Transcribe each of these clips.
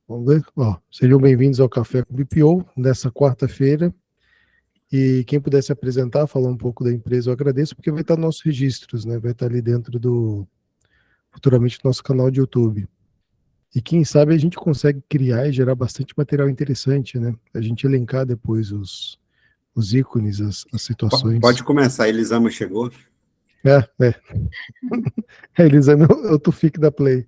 Vamos ver? Ó, sejam bem-vindos ao Café com BPO, nessa quarta-feira. E quem puder se apresentar, falar um pouco da empresa, eu agradeço, porque vai estar nos nossos registros, né? Vai estar ali dentro futuramente, do nosso canal de YouTube. E quem sabe a gente consegue criar e gerar bastante material interessante, né? A gente elencar depois os ícones, as situações. Pode começar, Elisama chegou. É. A Elisama é o Tufik da Play.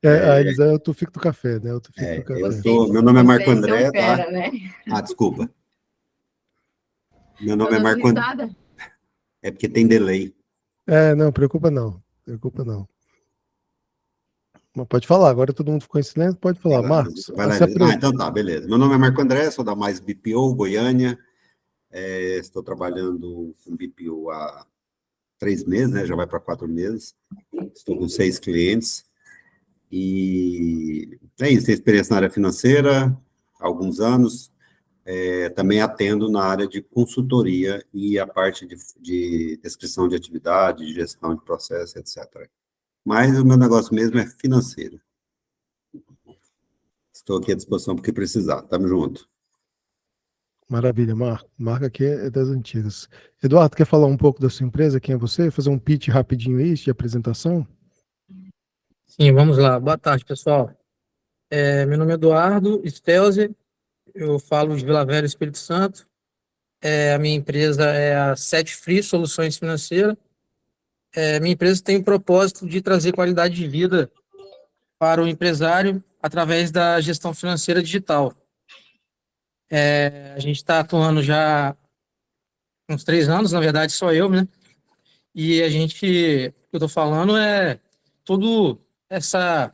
A É, Elisama é o Tufik do café, né? O Tufik do café. meu nome é Marco Vocês são André, tá? fera, né? Desculpa. Meu Tô nome é dando Marco André. risada. É porque tem delay. Não, preocupa não. Preocupa não. Mas pode falar, agora todo mundo ficou em silêncio, pode falar. Marcos, Vai lá. Então tá, beleza. Meu nome é Marco André, sou da Mais BPO, Goiânia. Estou trabalhando com BPO há 3 meses, né? Já vai para 4 meses. Estou com 6 clientes. E é isso, tenho experiência na área financeira há alguns anos. Também atendo na área de consultoria e a parte de descrição de atividade, de gestão de processo, etc. Mas o meu negócio mesmo é financeiro. Estou aqui à disposição porque precisar. Tamo junto. Maravilha, Marco. Marco aqui é das antigas. Eduardo, quer falar um pouco da sua empresa? Quem é você? Fazer um pitch rapidinho aí de apresentação? Sim, vamos lá. Boa tarde, pessoal. Meu nome é Eduardo Stelzer, eu falo de Vila Velha, Espírito Santo. A minha empresa é a Set Free Soluções Financeiras. Minha empresa tem o propósito de trazer qualidade de vida para o empresário através da gestão financeira digital. A gente está atuando já há uns 3 anos, na verdade, só eu, né? E o que eu estou falando é toda essa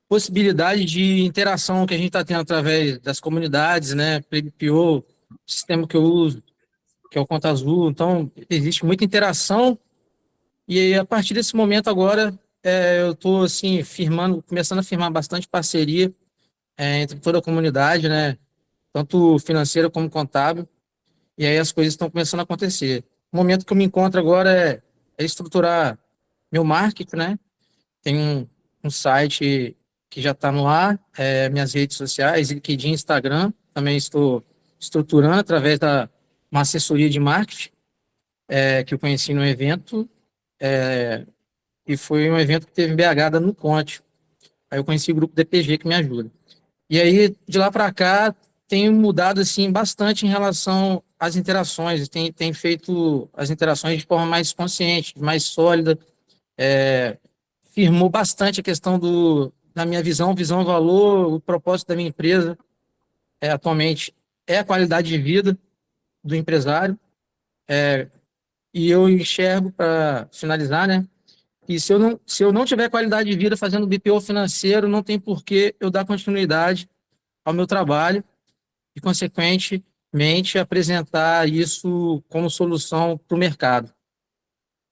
possibilidade de interação que a gente está tendo através das comunidades, né? PBPO, sistema que eu uso, que é o Conta Azul. Então, existe muita interação e aí, a partir desse momento agora, eu estou assim, começando a firmar bastante parceria entre toda a comunidade, né? Tanto financeira como contábil, e aí as coisas estão começando a acontecer. O momento que eu me encontro agora é estruturar meu marketing, né? Tem um site que já está no ar, minhas redes sociais, LinkedIn, Instagram, também estou estruturando através da uma assessoria de marketing, que eu conheci no evento, e foi um evento que teve em BH da Nuconte. Aí eu conheci o grupo DPG que me ajuda. E aí, de lá para cá, tenho mudado assim bastante em relação às interações, tem feito as interações de forma mais consciente, mais sólida, firmou bastante a questão da minha visão, valor, o propósito da minha empresa atualmente é a qualidade de vida do empresário, e eu enxergo, para finalizar, né, e se eu não tiver qualidade de vida fazendo BPO financeiro, não tem por que eu dar continuidade ao meu trabalho e, consequentemente, apresentar isso como solução para o mercado.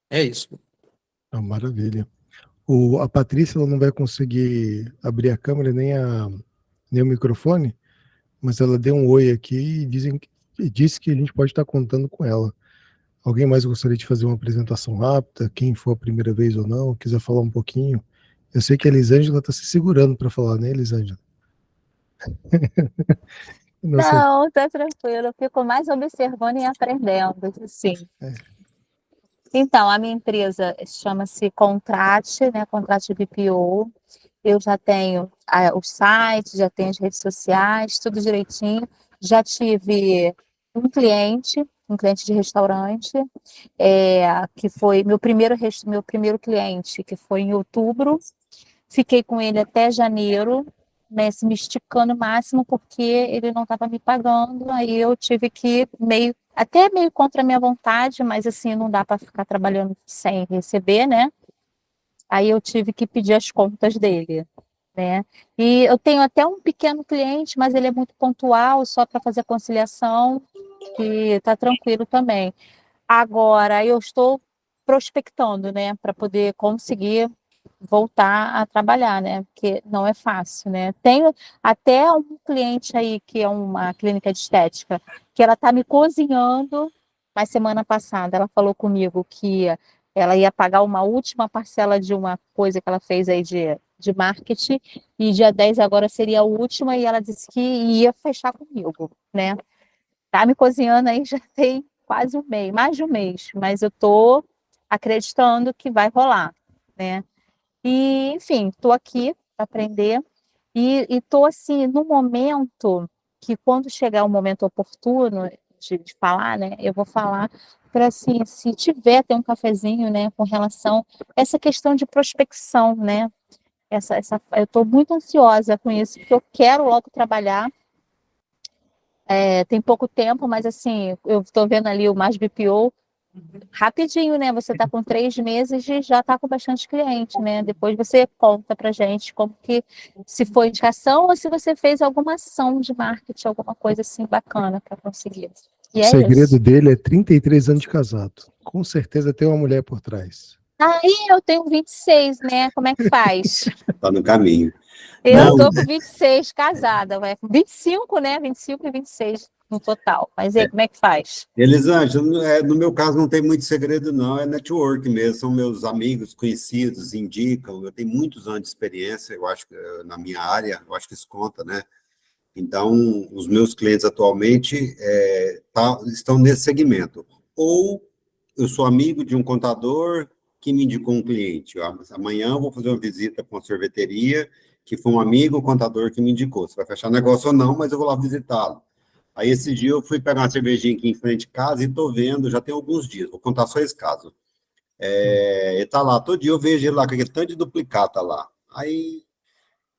É isso. Maravilha. A Patrícia ela não vai conseguir abrir a câmera nem o microfone, mas ela deu um oi aqui e disse que a gente pode estar contando com ela. Alguém mais gostaria de fazer uma apresentação rápida? Quem for a primeira vez ou não, quiser falar um pouquinho? Eu sei que a Elisângela está se segurando para falar, né, Elisângela? Não, tá tranquilo. Eu fico mais observando e aprendendo, sim. Então, a minha empresa chama-se Contrate, né? Contrate BPO. Eu já tenho o site, já tenho as redes sociais, tudo direitinho. Já tive um cliente de restaurante, que foi meu primeiro cliente, que foi em outubro. Fiquei com ele até janeiro, né, se me esticando o máximo, porque ele não estava me pagando. Aí eu tive que até meio contra a minha vontade, mas assim, não dá para ficar trabalhando sem receber, né? Aí eu tive que pedir as contas dele, né? E eu tenho até um pequeno cliente, mas ele é muito pontual, só para fazer a conciliação, que tá tranquilo também. Agora eu estou prospectando, né, para poder conseguir voltar a trabalhar, né? Porque não é fácil, né? Tenho até um cliente aí que é uma clínica de estética, que ela tá me cozinhando, mas semana passada ela falou comigo que ela ia pagar uma última parcela de uma coisa que ela fez aí de marketing, e dia 10 agora seria a última, e ela disse que ia fechar comigo, né? Tá me cozinhando aí já tem quase um mês, mais de um mês, mas eu tô acreditando que vai rolar, né? E, enfim, tô aqui para aprender e tô assim, no momento que quando chegar o momento oportuno de falar, né, eu vou falar para assim, se tiver ter um cafezinho, né, com relação a essa questão de prospecção, né? Eu estou muito ansiosa com isso, porque eu quero logo trabalhar. Tem pouco tempo, mas assim, eu estou vendo ali o Mais BPO rapidinho, né? Você está com 3 meses e já está com bastante cliente, né? Depois você conta para gente como que, se foi indicação ou se você fez alguma ação de marketing, alguma coisa assim bacana para conseguir. E O é segredo isso. dele é 33 anos de casado. Com certeza tem uma mulher por trás. Aí eu tenho 26, né? Como é que faz? Está no caminho. Eu Não, tô com 26 casada, vai. 25, né? 25 e 26 no total. Mas e aí, como é que faz? Elisângela, no meu caso não tem muito segredo, não, é network mesmo, são meus amigos, conhecidos, indicam, eu tenho muitos anos de experiência, eu acho que na minha área, eu acho que isso conta, né? Então, os meus clientes atualmente estão nesse segmento. Ou eu sou amigo de um contador que me indicou um cliente. Amanhã eu vou fazer uma visita para uma sorveteria que foi um amigo contador que me indicou. Se vai fechar negócio ou não, mas eu vou lá visitá-lo. Aí, esse dia, eu fui pegar uma cervejinha aqui em frente de casa e estou vendo, já tem alguns dias, vou contar só esse caso. Ele está lá, todo dia eu vejo ele lá, com aquele tanto de duplicata lá. Aí,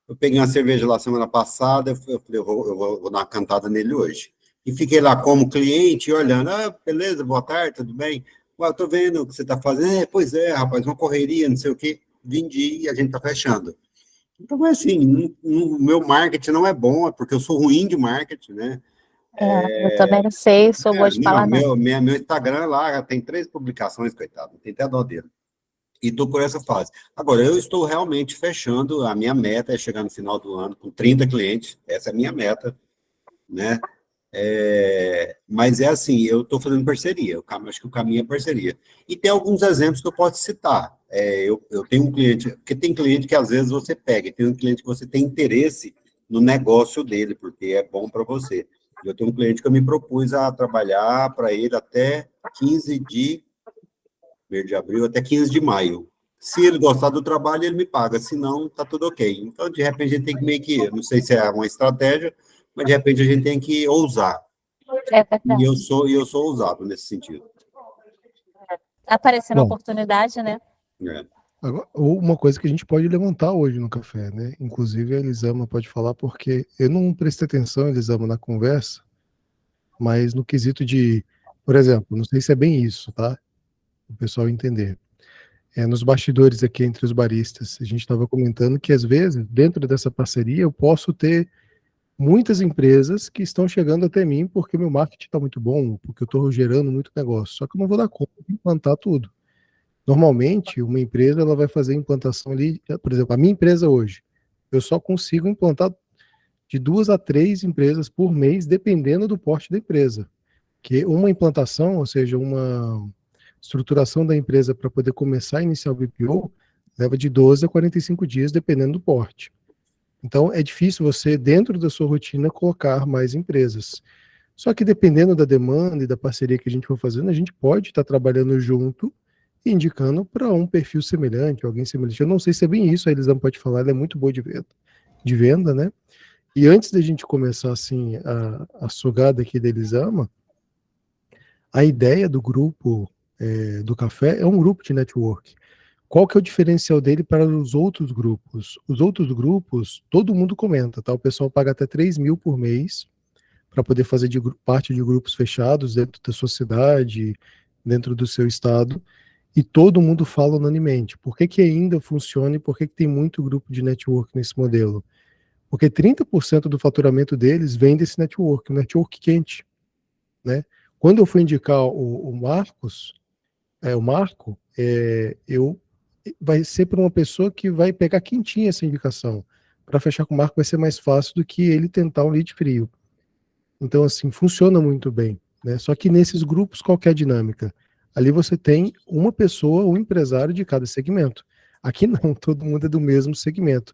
eu peguei uma cerveja lá semana passada, eu falei, vou dar uma cantada nele hoje. E fiquei lá como cliente, olhando, beleza, boa tarde, tudo bem? Ué, eu tô vendo o que você está fazendo. Pois é, rapaz, uma correria, não sei o quê. Vendi e a gente está fechando. Então, é assim, o meu marketing não é bom, é porque eu sou ruim de marketing, né? Eu também não sei, sou boa de Não, falar, não. meu Instagram lá tem 3 publicações, coitado, tem até dó dele. E estou por essa fase. Agora, eu estou realmente fechando, a minha meta é chegar no final do ano com 30 clientes, essa é a minha meta, né? Mas é assim, eu estou fazendo parceria, acho que o caminho é parceria. E tem alguns exemplos que eu posso citar. Eu tenho um cliente, porque tem cliente que às vezes você pega, e tem um cliente que você tem interesse no negócio dele, porque é bom para você. Eu tenho um cliente que eu me propus a trabalhar para ele até 15 de abril, até 15 de maio. Se ele gostar do trabalho, ele me paga, se não, tá tudo ok. Então, de repente, a gente tem que meio que, não sei se é uma estratégia, mas de repente a gente tem que ousar. É E verdade. eu sou ousado nesse sentido. Aparecendo a Bom, oportunidade, né? agora, uma coisa que a gente pode levantar hoje no café, né? Inclusive a Elisama pode falar, porque eu não prestei atenção, Elisama, na conversa, mas no quesito de, por exemplo, não sei se é bem isso, tá? O pessoal entender. Nos bastidores aqui entre os baristas, a gente estava comentando que às vezes, dentro dessa parceria, eu posso ter muitas empresas que estão chegando até mim porque meu marketing está muito bom, porque eu estou gerando muito negócio. Só que eu não vou dar conta de implantar tudo. Normalmente, uma empresa ela vai fazer implantação ali, por exemplo, a minha empresa hoje, eu só consigo implantar de 2 a 3 empresas por mês, dependendo do porte da empresa. Que uma implantação, ou seja, uma estruturação da empresa para poder começar a iniciar o BPO, leva de 12 a 45 dias, dependendo do porte. Então, é difícil você, dentro da sua rotina, colocar mais empresas. Só que dependendo da demanda e da parceria que a gente for fazendo, a gente pode estar trabalhando junto e indicando para um perfil semelhante, alguém semelhante. Eu não sei se é bem isso, a Elisama pode falar, ela é muito boa de venda, né? E antes da gente começar, assim, a sugada aqui da Elisama, a ideia do grupo do café é um grupo de network. Qual que é o diferencial dele para os outros grupos? Os outros grupos, todo mundo comenta, tá? O pessoal paga até 3 mil por mês para poder fazer parte de grupos fechados dentro da sua cidade, dentro do seu estado, e todo mundo fala unanimemente. Por que que ainda funciona e por que que tem muito grupo de network nesse modelo? Porque 30% do faturamento deles vem desse network, um network quente, né? Quando eu fui indicar o Marcos, o Marco, vai ser para uma pessoa que vai pegar quentinha essa indicação. Para fechar com o Marco vai ser mais fácil do que ele tentar um lead frio. Então, assim, funciona muito bem, né? Só que nesses grupos, qual que é a dinâmica? Ali você tem uma pessoa, um empresário de cada segmento. Aqui não, todo mundo é do mesmo segmento.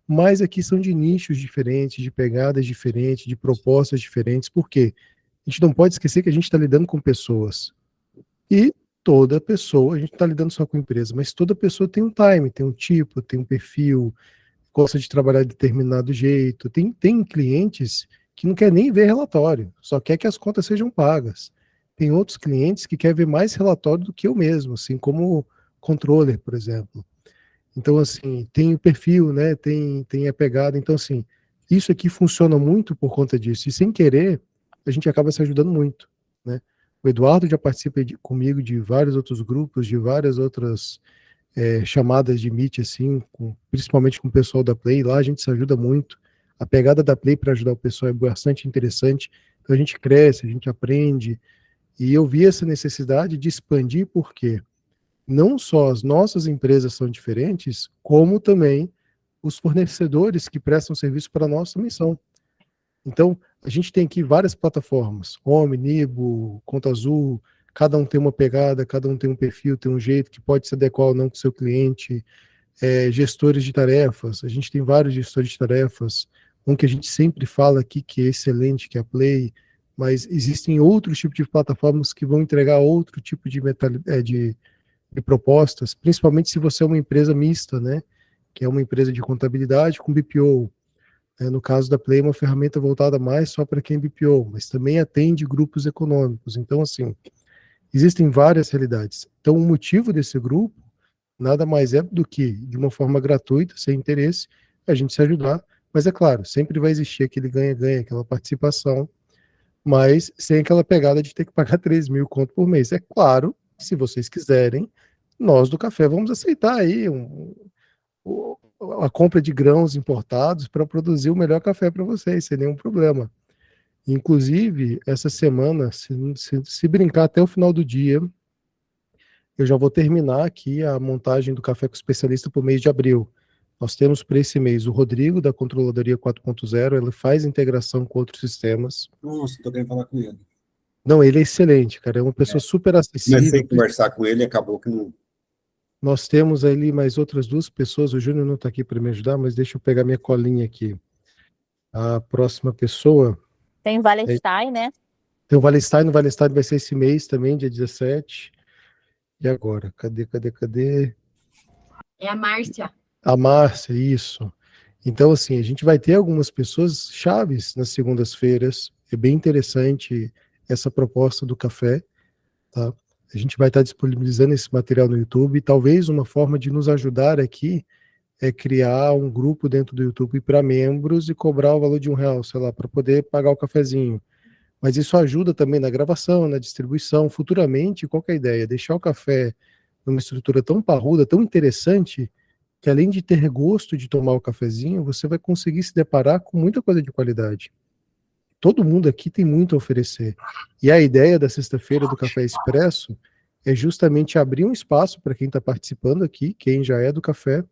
Mas aqui são de nichos diferentes, de pegadas diferentes, de propostas diferentes. Por quê? A gente não pode esquecer que a gente está lidando com pessoas. E toda pessoa, a gente não está lidando só com empresa, mas toda pessoa tem um time, tem um tipo, tem um perfil, gosta de trabalhar de determinado jeito. Tem clientes que não quer nem ver relatório, só quer que as contas sejam pagas. Tem outros clientes que querem ver mais relatório do que eu mesmo, assim como controller, por exemplo. Então, assim, tem o perfil, né? Tem a pegada. Então, assim, isso aqui funciona muito por conta disso. E sem querer, a gente acaba se ajudando muito, né? O Eduardo já participa comigo de vários outros grupos, de várias outras chamadas de Meet, assim, principalmente com o pessoal da Play. Lá a gente se ajuda muito. A pegada da Play para ajudar o pessoal é bastante interessante. Então a gente cresce, a gente aprende. E eu vi essa necessidade de expandir, porque não só as nossas empresas são diferentes, como também os fornecedores que prestam serviço para nós também são. Então, a gente tem aqui várias plataformas, Home, Nibo, Conta Azul, cada um tem uma pegada, cada um tem um perfil, tem um jeito que pode se adequar ou não com o seu cliente. Gestores de tarefas, a gente tem vários gestores de tarefas, um que a gente sempre fala aqui que é excelente, que é a Play, mas existem outros tipos de plataformas que vão entregar outro tipo de propostas, principalmente se você é uma empresa mista, né, que é uma empresa de contabilidade com BPO. No caso da Play, é uma ferramenta voltada mais só para quem é BPO, mas também atende grupos econômicos. Então, assim, existem várias realidades. Então, o motivo desse grupo nada mais é do que, de uma forma gratuita, sem interesse, a gente se ajudar. Mas é claro, sempre vai existir aquele ganha-ganha, aquela participação, mas sem aquela pegada de ter que pagar 3 mil conto por mês. É claro, se vocês quiserem, nós do café vamos aceitar aí a compra de grãos importados para produzir o melhor café para vocês, sem nenhum problema. Inclusive, essa semana, se brincar até o final do dia, eu já vou terminar aqui a montagem do Café com Especialista para o mês de abril. Nós temos para esse mês o Rodrigo, da Controladoria 4.0, ele faz integração com outros sistemas. Nossa, estou querendo falar com ele. Não, ele é excelente, cara, é uma pessoa super acessível. Comecei a conversar com ele e acabou que não... Nós temos ali mais outras 2 pessoas, o Júnior não está aqui para me ajudar, mas deixa eu pegar minha colinha aqui. A próxima pessoa... Tem Wallenstein, né? Tem o Wallenstein vai ser esse mês também, dia 17. E agora? Cadê? É a Márcia. A Márcia, isso. Então, assim, a gente vai ter algumas pessoas chaves nas segundas-feiras. É bem interessante essa proposta do café, tá? A gente vai estar disponibilizando esse material no YouTube. Talvez uma forma de nos ajudar aqui é criar um grupo dentro do YouTube para membros e cobrar o valor de R$1, sei lá, para poder pagar o cafezinho. Mas isso ajuda também na gravação, na distribuição. Futuramente, qual que é a ideia? Deixar o café numa estrutura tão parruda, tão interessante, que além de ter gosto de tomar o cafezinho, você vai conseguir se deparar com muita coisa de qualidade. Todo mundo aqui tem muito a oferecer. E a ideia da sexta-feira do Café Expresso é justamente abrir um espaço para quem está participando aqui, quem já é do café,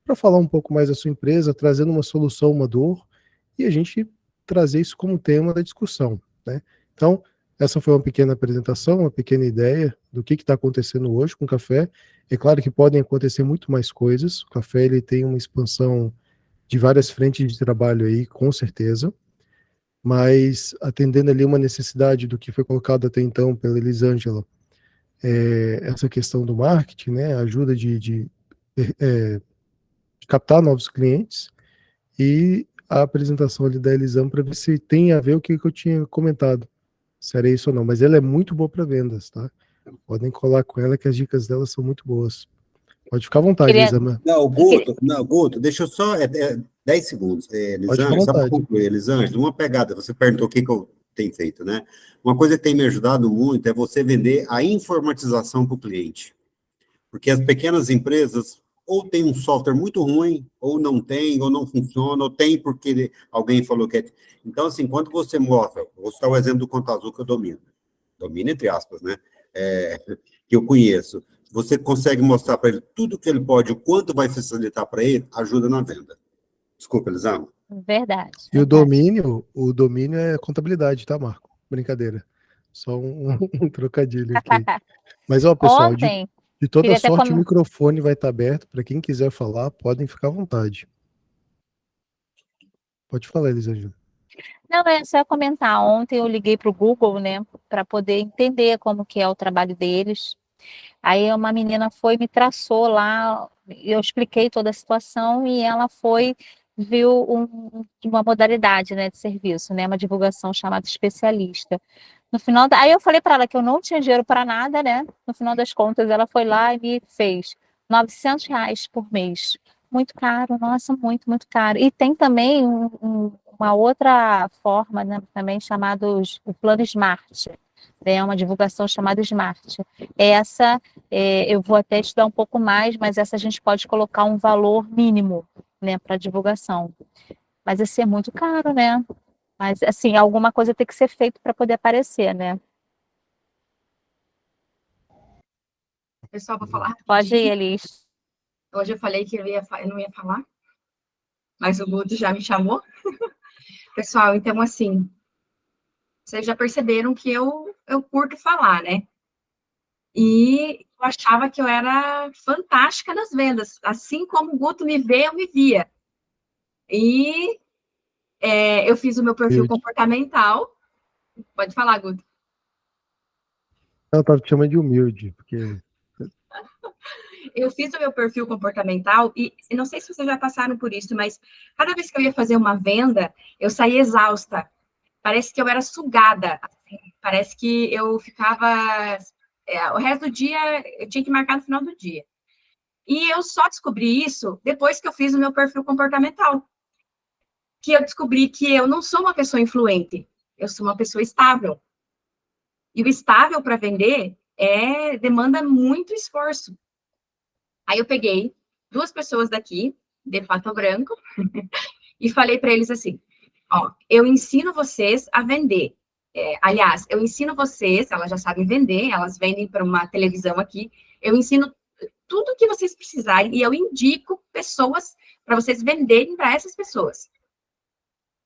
para falar um pouco mais da sua empresa, trazendo uma solução, uma dor, e a gente trazer isso como tema da discussão, né? Então, essa foi uma pequena apresentação, uma pequena ideia do que está acontecendo hoje com o café. É claro que podem acontecer muito mais coisas. O café ele tem uma expansão de várias frentes de trabalho aí, com certeza. Mas atendendo ali uma necessidade do que foi colocado até então pela Elisângela, essa questão do marketing, né, ajuda de captar novos clientes, e a apresentação ali da Elisângela para ver se tem a ver com o que eu tinha comentado, se era isso ou não. Mas ela é muito boa para vendas, tá? Podem colar com ela que as dicas dela são muito boas. Pode ficar à vontade, Elisângela. Não, Guto, deixa eu só... 10 segundos. Elisângela, só para concluir, Elisângela, uma pegada, você perguntou o que eu tenho feito, né? Uma coisa que tem me ajudado muito é você vender a informatização para o cliente. Porque as pequenas empresas ou tem um software muito ruim, ou não tem, ou não funciona, ou tem porque alguém falou que é... Então, assim, quando você mostra, vou citar o exemplo do Conta Azul que eu domino entre aspas, né? Que eu conheço. Você consegue mostrar para ele tudo que ele pode, o quanto vai facilitar para ele, ajuda na venda. Desculpa, Elisângela. Verdade. E o domínio é contabilidade, tá, Marco? Brincadeira. Só um trocadilho aqui. Mas, ó, pessoal, Ontem, de toda queria até sorte, o microfone vai estar aberto. Para quem quiser falar, podem ficar à vontade. Pode falar, Elisângela. não, é só comentar. Ontem eu liguei para o Google, né, para poder entender como que é o trabalho deles. Aí uma menina foi, me traçou lá, eu expliquei toda a situação e ela foi, viu uma modalidade, né, de serviço, né, uma divulgação chamada especialista. No final, aí eu falei para ela que eu não tinha dinheiro para nada, né? No final das contas, ela foi lá e me fez R$ 900 por mês. Muito caro, nossa, muito, muito caro. E tem também uma outra forma, né, também chamada o plano Smart. É uma divulgação chamada Smart. Essa, eu vou até estudar um pouco mais, mas essa a gente pode colocar um valor mínimo, né, para divulgação. Mas esse é muito caro, né? Mas, assim, alguma coisa tem que ser feita para poder aparecer, né? Pessoal, vou falar Pode ir, rapidinho. Elis. Hoje eu falei que eu não ia falar, mas o Guto já me chamou. Pessoal, então, assim, vocês já perceberam que eu curto falar, né? E eu achava que eu era fantástica nas vendas. Assim como o Guto me vê, eu me via. E eu fiz o meu perfil comportamental. Pode falar, Guto. Eu estava te chamando de humilde, porque... Eu fiz o meu perfil comportamental e não sei se vocês já passaram por isso, mas cada vez que eu ia fazer uma venda, eu saía exausta. Parece que eu era sugada. Assim, parece que eu ficava... o resto do dia, eu tinha que marcar no final do dia. E eu só descobri isso depois que eu fiz o meu perfil comportamental. Que eu descobri que eu não sou uma pessoa influente, eu sou uma pessoa estável. E o estável para vender demanda muito esforço. Aí eu peguei 2 pessoas daqui, de Pato Branco, e falei para eles assim, ó, eu ensino vocês a vender. Aliás, eu ensino vocês, elas já sabem vender, elas vendem para uma televisão aqui, eu ensino tudo o que vocês precisarem e eu indico pessoas para vocês venderem para essas pessoas.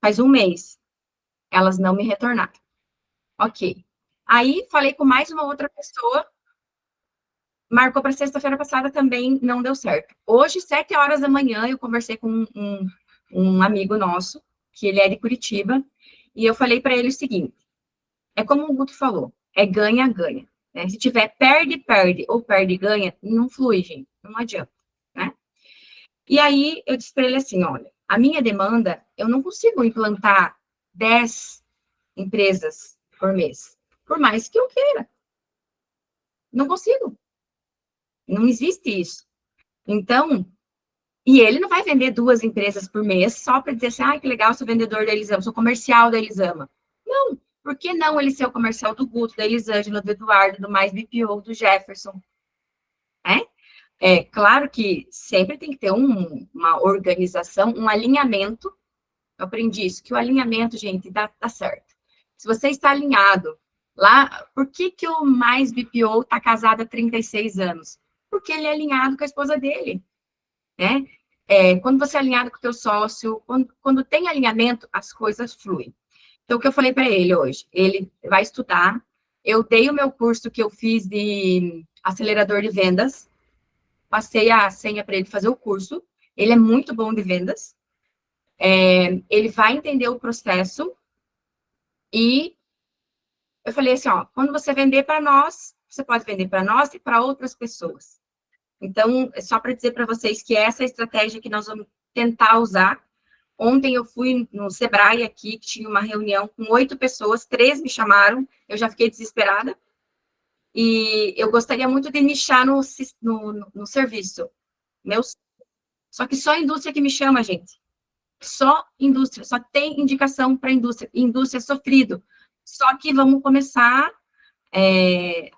Faz um mês, elas não me retornaram. Ok. Aí, falei com mais uma outra pessoa, marcou para sexta-feira passada, também não deu certo. Hoje, 7 horas da manhã, eu conversei com um amigo nosso, que ele é de Curitiba, e eu falei para ele o seguinte, é como o Guto falou, é ganha-ganha. Né? Se tiver perde-perde ou perde-ganha, não flui, gente, não adianta. Né? E aí, eu disse para ele assim, olha, a minha demanda, eu não consigo implantar 10 empresas por mês, por mais que eu queira. Não consigo. Não existe isso. Então, e ele não vai vender 2 empresas por mês só para dizer assim, ah, que legal, sou vendedor da Elisama, sou comercial da Elisama. Não, por que não ele ser o comercial do Guto, da Elisângela, do Eduardo, do Mais BPO, do Jefferson? É claro que sempre tem que ter uma organização, um alinhamento. Eu aprendi isso, que o alinhamento, gente, dá certo. Se você está alinhado lá, por que o Mais BPO está casado há 36 anos? Porque ele é alinhado com a esposa dele, né? Quando você é alinhado com o teu sócio, quando tem alinhamento, as coisas fluem. Então, o que eu falei para ele hoje? Ele vai estudar. Eu dei o meu curso que eu fiz de acelerador de vendas, passei a senha para ele fazer o curso. Ele é muito bom de vendas. Ele vai entender o processo e eu falei assim, ó, quando você vender para nós, você pode vender para nós e para outras pessoas. Então, é só para dizer para vocês que essa é a estratégia que nós vamos tentar usar. Ontem eu fui no Sebrae aqui, que tinha uma reunião com 8 pessoas, 3 me chamaram, eu já fiquei desesperada. E eu gostaria muito de nichar no serviço. Só que só a indústria que me chama, gente. Só indústria, só tem indicação para indústria. Indústria é sofrido. Só que vamos começar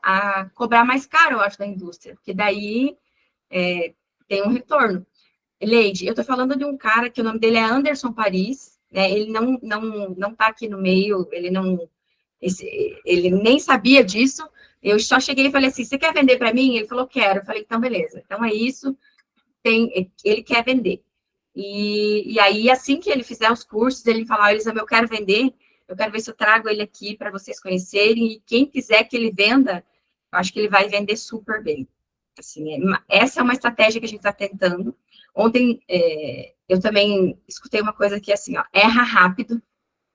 a cobrar mais caro, eu acho, da indústria, porque daí tem um retorno. Leide, eu estou falando de um cara que o nome dele é Anderson Paris, né? Ele não tá aqui no meio, ele nem sabia disso. Eu só cheguei e falei assim, você quer vender para mim? Ele falou, quero. Eu falei, então, beleza. Então, é isso. Ele quer vender. E aí, assim que ele fizer os cursos, ele falar, Elisama, eu quero vender, eu quero ver se eu trago ele aqui para vocês conhecerem, e quem quiser que ele venda, eu acho que ele vai vender super bem. Assim, essa é uma estratégia que a gente está tentando. Ontem, eu também escutei uma coisa que, assim, ó, erra rápido,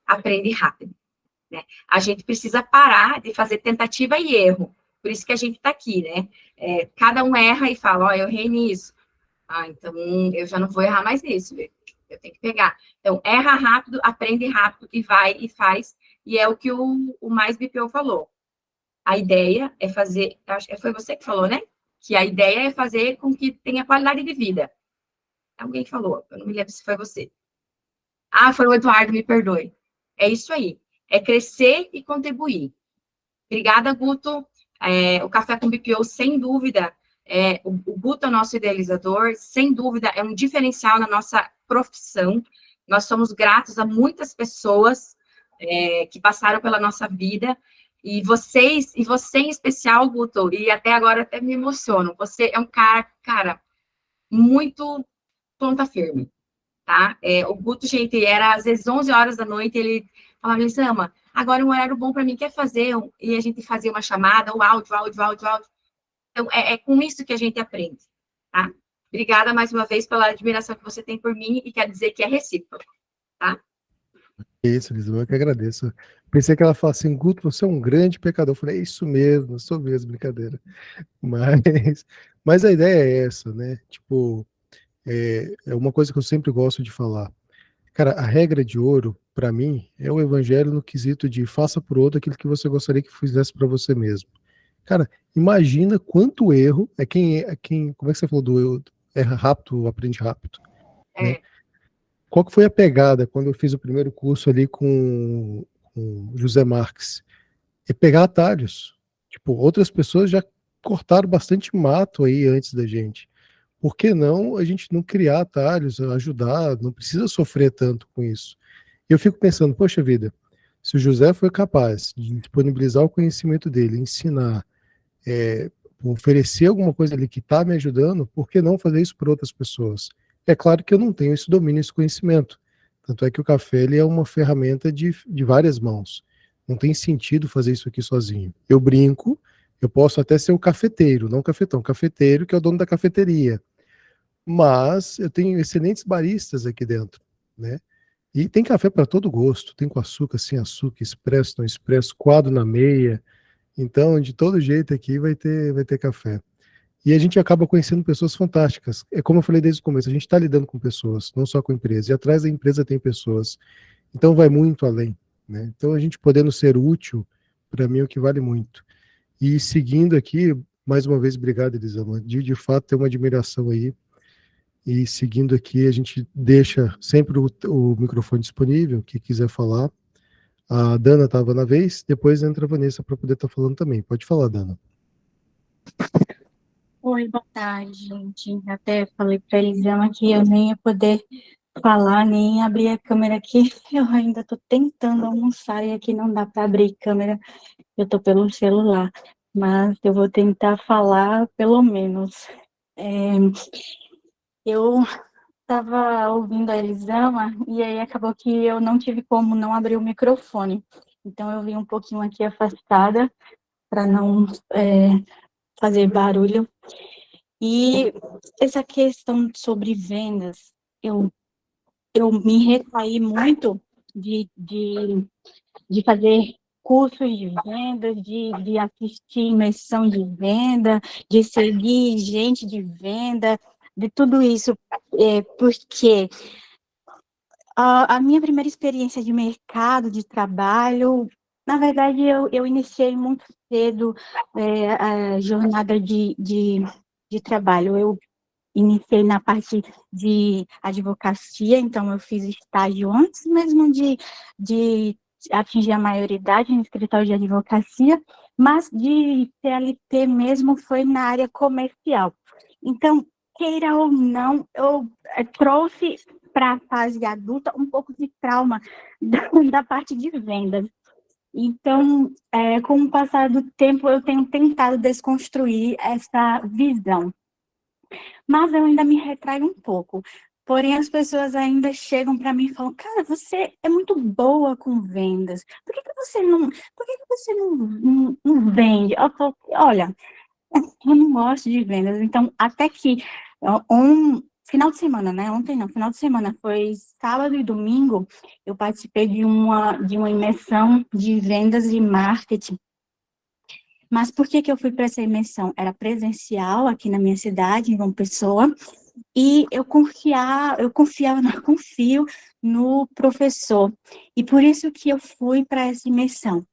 aprende rápido, né? A gente precisa parar de fazer tentativa e erro. Por isso que a gente está aqui, né? Cada um erra e fala, ó, eu errei nisso. Ah, então eu já não vou errar mais nisso, viu? Eu tenho que pegar. Então, erra rápido, aprende rápido e vai e faz. E é o que o Mais BPO falou. A ideia é fazer, acho que foi você que falou, né? Que a ideia é fazer com que tenha qualidade de vida. Alguém falou, eu não me lembro se foi você. Ah, foi o Eduardo, me perdoe. É isso aí. É crescer e contribuir. Obrigada, Guto. O Café com BPO, sem dúvida, o Guto é o nosso idealizador, sem dúvida, é um diferencial na nossa profissão. Nós somos gratos a muitas pessoas que passaram pela nossa vida, e você em especial, Guto, e até agora até me emociono, você é um cara, muito ponta firme, tá? O Guto, gente, era às vezes 11 horas da noite, ele falava, Elisama, agora é um horário bom para mim, quer fazer? E a gente fazia uma chamada, o áudio. Então, é com isso que a gente aprende, tá? Obrigada mais uma vez pela admiração que você tem por mim, e quer dizer que é recíproco, tá? Isso, Lisboa, eu que agradeço. Pensei que ela falasse assim, Guto, você é um grande pecador. Eu falei, é isso mesmo, eu sou mesmo, brincadeira. Mas a ideia é essa, né? Tipo, é uma coisa que eu sempre gosto de falar. Cara, a regra de ouro, para mim, é o evangelho no quesito de faça por outro aquilo que você gostaria que fizesse para você mesmo. Cara, imagina quanto erro como é que você falou do erra rápido, aprende rápido, né? Qual que foi a pegada quando eu fiz o primeiro curso ali com José Marques? É pegar atalhos. Tipo, outras pessoas já cortaram bastante mato aí antes da gente. Por que não a gente não criar atalhos, ajudar, não precisa sofrer tanto com isso? E eu fico pensando, poxa vida, se o José foi capaz de disponibilizar o conhecimento dele, ensinar, oferecer alguma coisa ali que está me ajudando, por que não fazer isso para outras pessoas? É claro que eu não tenho esse domínio, esse conhecimento. Tanto é que o café ele é uma ferramenta de várias mãos. Não tem sentido fazer isso aqui sozinho. Eu brinco, eu posso até ser o cafeteiro, não o cafetão, cafeteiro que é o dono da cafeteria. Mas eu tenho excelentes baristas aqui dentro, né? E tem café para todo gosto, tem com açúcar, sem açúcar, expresso, não expresso, coado na meia. Então, de todo jeito aqui vai ter café. E a gente acaba conhecendo pessoas fantásticas. É como eu falei desde o começo, a gente está lidando com pessoas, não só com empresas. E atrás da empresa tem pessoas. Então vai muito além, né? Então a gente podendo ser útil, para mim é o que vale muito. E seguindo aqui, mais uma vez, obrigado, Elisama. De fato, tem uma admiração aí. E seguindo aqui, a gente deixa sempre o microfone disponível, quem quiser falar. A Dana estava na vez, depois entra a Vanessa para poder estar falando também. Pode falar, Dana. Oi, boa tarde, gente. Até falei para a Elisama que eu nem ia poder falar, nem abrir a câmera aqui. Eu ainda estou tentando almoçar e aqui não dá para abrir câmera. Eu estou pelo celular, mas eu vou tentar falar pelo menos. Eu estava ouvindo a Elisama e aí acabou que eu não tive como não abrir o microfone. Então eu vim um pouquinho aqui afastada para não fazer barulho. E essa questão sobre vendas, eu me retraí muito de fazer cursos de vendas, de assistir imersão de venda, de seguir gente de venda, de tudo isso, porque a minha primeira experiência de mercado, de trabalho, na verdade, eu iniciei muito cedo a jornada de trabalho. Eu iniciei na parte de advocacia, então eu fiz estágio antes mesmo de atingir a maioridade no escritório de advocacia, mas de CLT mesmo foi na área comercial. Então, queira ou não, eu trouxe para a fase adulta um pouco de trauma da parte de vendas. Então, com o passar do tempo, eu tenho tentado desconstruir essa visão. Mas eu ainda me retraio um pouco. Porém, as pessoas ainda chegam para mim e falam, cara, você é muito boa com vendas. Por que que você não vende? Eu falo, olha, eu não gosto de vendas. Então, até que final de semana, né? Ontem não, final de semana, foi sábado e domingo, eu participei de uma imersão de vendas e marketing. Mas por que que eu fui para essa imersão? Era presencial aqui na minha cidade, em João Pessoa, e eu confio no professor. E por isso que eu fui para essa imersão.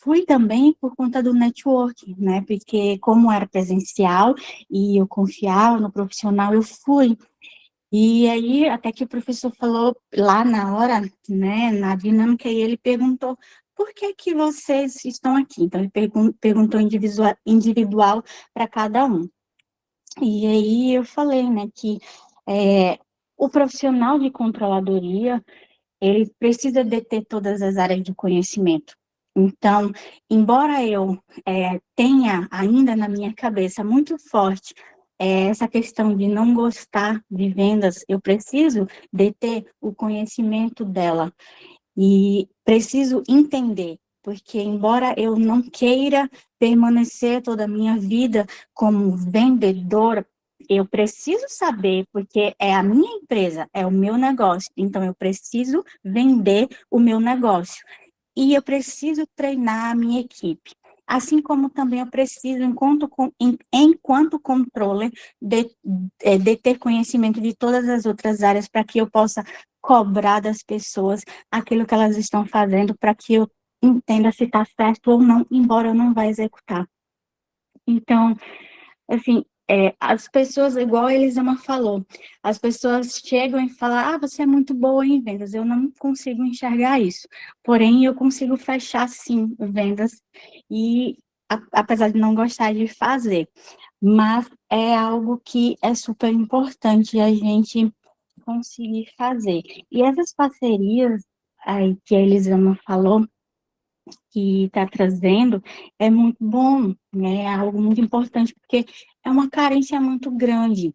Fui também por conta do networking, né? Porque como era presencial e eu confiava no profissional, eu fui. E aí, até que o professor falou lá na hora, né, na dinâmica, e ele perguntou, por que que vocês estão aqui? Então, ele perguntou individual para cada um. E aí eu falei, né, que o profissional de controladoria, ele precisa deter todas as áreas de conhecimento. Então, embora eu tenha ainda na minha cabeça muito forte essa questão de não gostar de vendas, eu preciso deter o conhecimento dela e preciso entender, porque embora eu não queira permanecer toda a minha vida como vendedora, eu preciso saber, porque é a minha empresa, é o meu negócio, então eu preciso vender o meu negócio. E eu preciso treinar a minha equipe. Assim como também eu preciso, enquanto controller, de ter conhecimento de todas as outras áreas para que eu possa cobrar das pessoas aquilo que elas estão fazendo, para que eu entenda se está certo ou não, embora eu não vá executar. Então, assim, as pessoas, igual a Elisama falou, as pessoas chegam e falam, ah, você é muito boa em vendas, eu não consigo enxergar isso, porém eu consigo fechar, sim, vendas, e apesar de não gostar de fazer, mas é algo que é super importante a gente conseguir fazer. E essas parcerias aí que a Elisama falou, que está trazendo é muito bom, né? É algo muito importante, porque é uma carência muito grande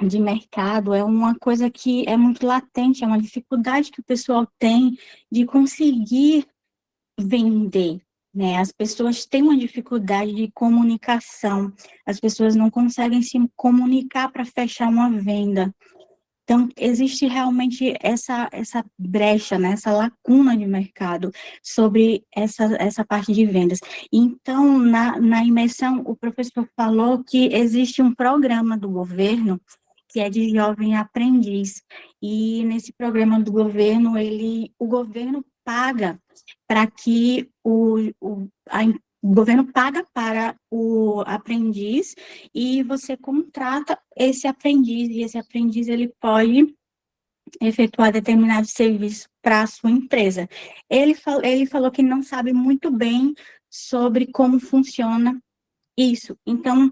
de mercado, é uma coisa que é muito latente, é uma dificuldade que o pessoal tem de conseguir vender, né? As pessoas têm uma dificuldade de comunicação, as pessoas não conseguem se comunicar para fechar uma venda. Então, existe realmente essa brecha, né, essa lacuna de mercado sobre essa parte de vendas. Então, na imersão, o professor falou que existe um programa do governo que é de jovem aprendiz, e nesse programa do governo, o governo paga para que o governo paga para o aprendiz e você contrata esse aprendiz, e esse aprendiz ele pode efetuar determinado serviço para a sua empresa. Ele falou que não sabe muito bem sobre como funciona isso. Então,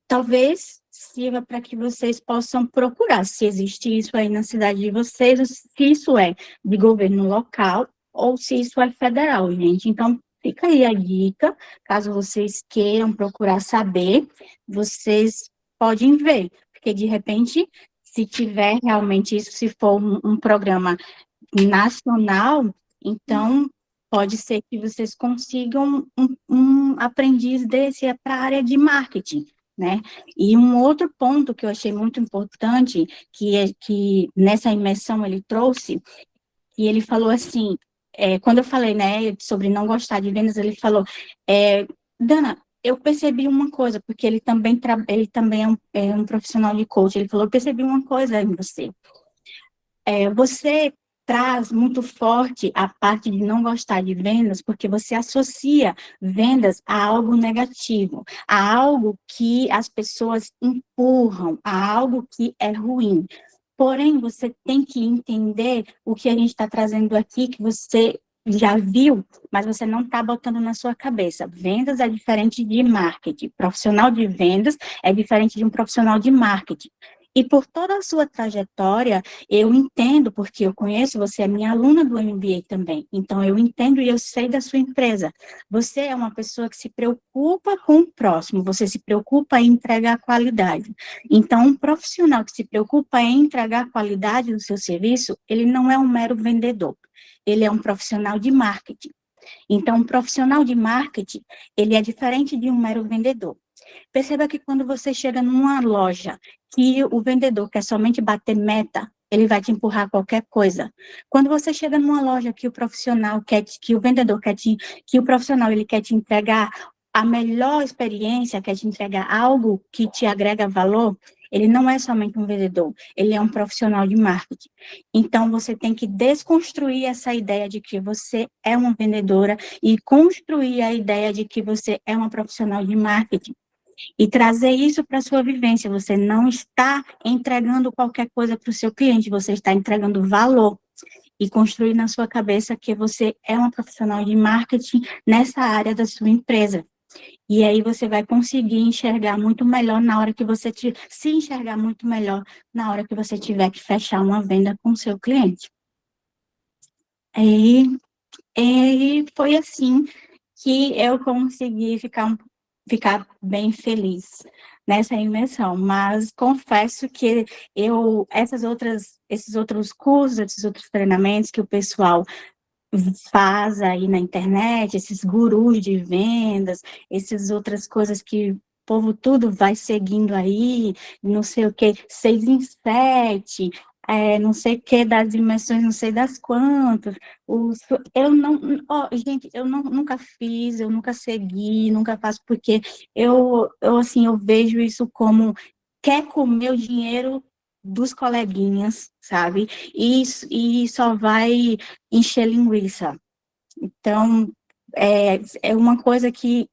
talvez sirva para que vocês possam procurar se existe isso aí na cidade de vocês, ou se isso é de governo local, ou se isso é federal, gente. Então, fica aí a dica, caso vocês queiram procurar saber, vocês podem ver, porque de repente, se tiver realmente isso, se for um programa nacional, então pode ser que vocês consigam um aprendiz desse para a área de marketing, né? E um outro ponto que eu achei muito importante, que nessa imersão ele trouxe, e ele falou assim, quando eu falei, né, sobre não gostar de vendas, ele falou, Dana, eu percebi uma coisa, porque ele também é um profissional de coach, ele falou, eu percebi uma coisa em você. Você traz muito forte a parte de não gostar de vendas, porque você associa vendas a algo negativo, a algo que as pessoas empurram, a algo que é ruim. Porém, você tem que entender o que a gente está trazendo aqui, que você já viu, mas você não está botando na sua cabeça. Vendas é diferente de marketing. Profissional de vendas é diferente de um profissional de marketing. E por toda a sua trajetória, eu entendo, porque eu conheço, você é minha aluna do MBA também, então eu entendo e eu sei da sua empresa. Você é uma pessoa que se preocupa com o próximo, você se preocupa em entregar qualidade. Então, um profissional que se preocupa em entregar qualidade do seu serviço, ele não é um mero vendedor, ele é um profissional de marketing. Então, um profissional de marketing, ele é diferente de um mero vendedor. Perceba que quando você chega numa loja que o vendedor quer somente bater meta, ele vai te empurrar qualquer coisa. Quando você chega numa loja que o profissional quer, que o vendedor quer que o profissional ele quer te entregar a melhor experiência, quer te entregar algo que te agrega valor, ele não é somente um vendedor, ele é um profissional de marketing. Então, você tem que desconstruir essa ideia de que você é uma vendedora e construir a ideia de que você é uma profissional de marketing. E trazer isso para a sua vivência. Você não está entregando qualquer coisa para o seu cliente, você está entregando valor. E construir na sua cabeça que você é uma profissional de marketing nessa área da sua empresa. E aí você vai conseguir enxergar muito melhor na hora que você se enxergar muito melhor na hora que você tiver que fechar uma venda com o seu cliente. E foi assim que eu consegui ficar bem feliz nessa imersão, mas confesso que esses outros cursos, esses outros treinamentos que o pessoal faz aí na internet, esses gurus de vendas, essas outras coisas que o povo tudo vai seguindo aí, não sei o que, 6 em 7, não sei o que das dimensões, não sei das quantas, eu não, gente, nunca fiz, eu nunca segui, nunca faço, porque assim, eu vejo isso como quer comer o dinheiro dos coleguinhas, sabe? E só vai encher linguiça. Então, é uma coisa que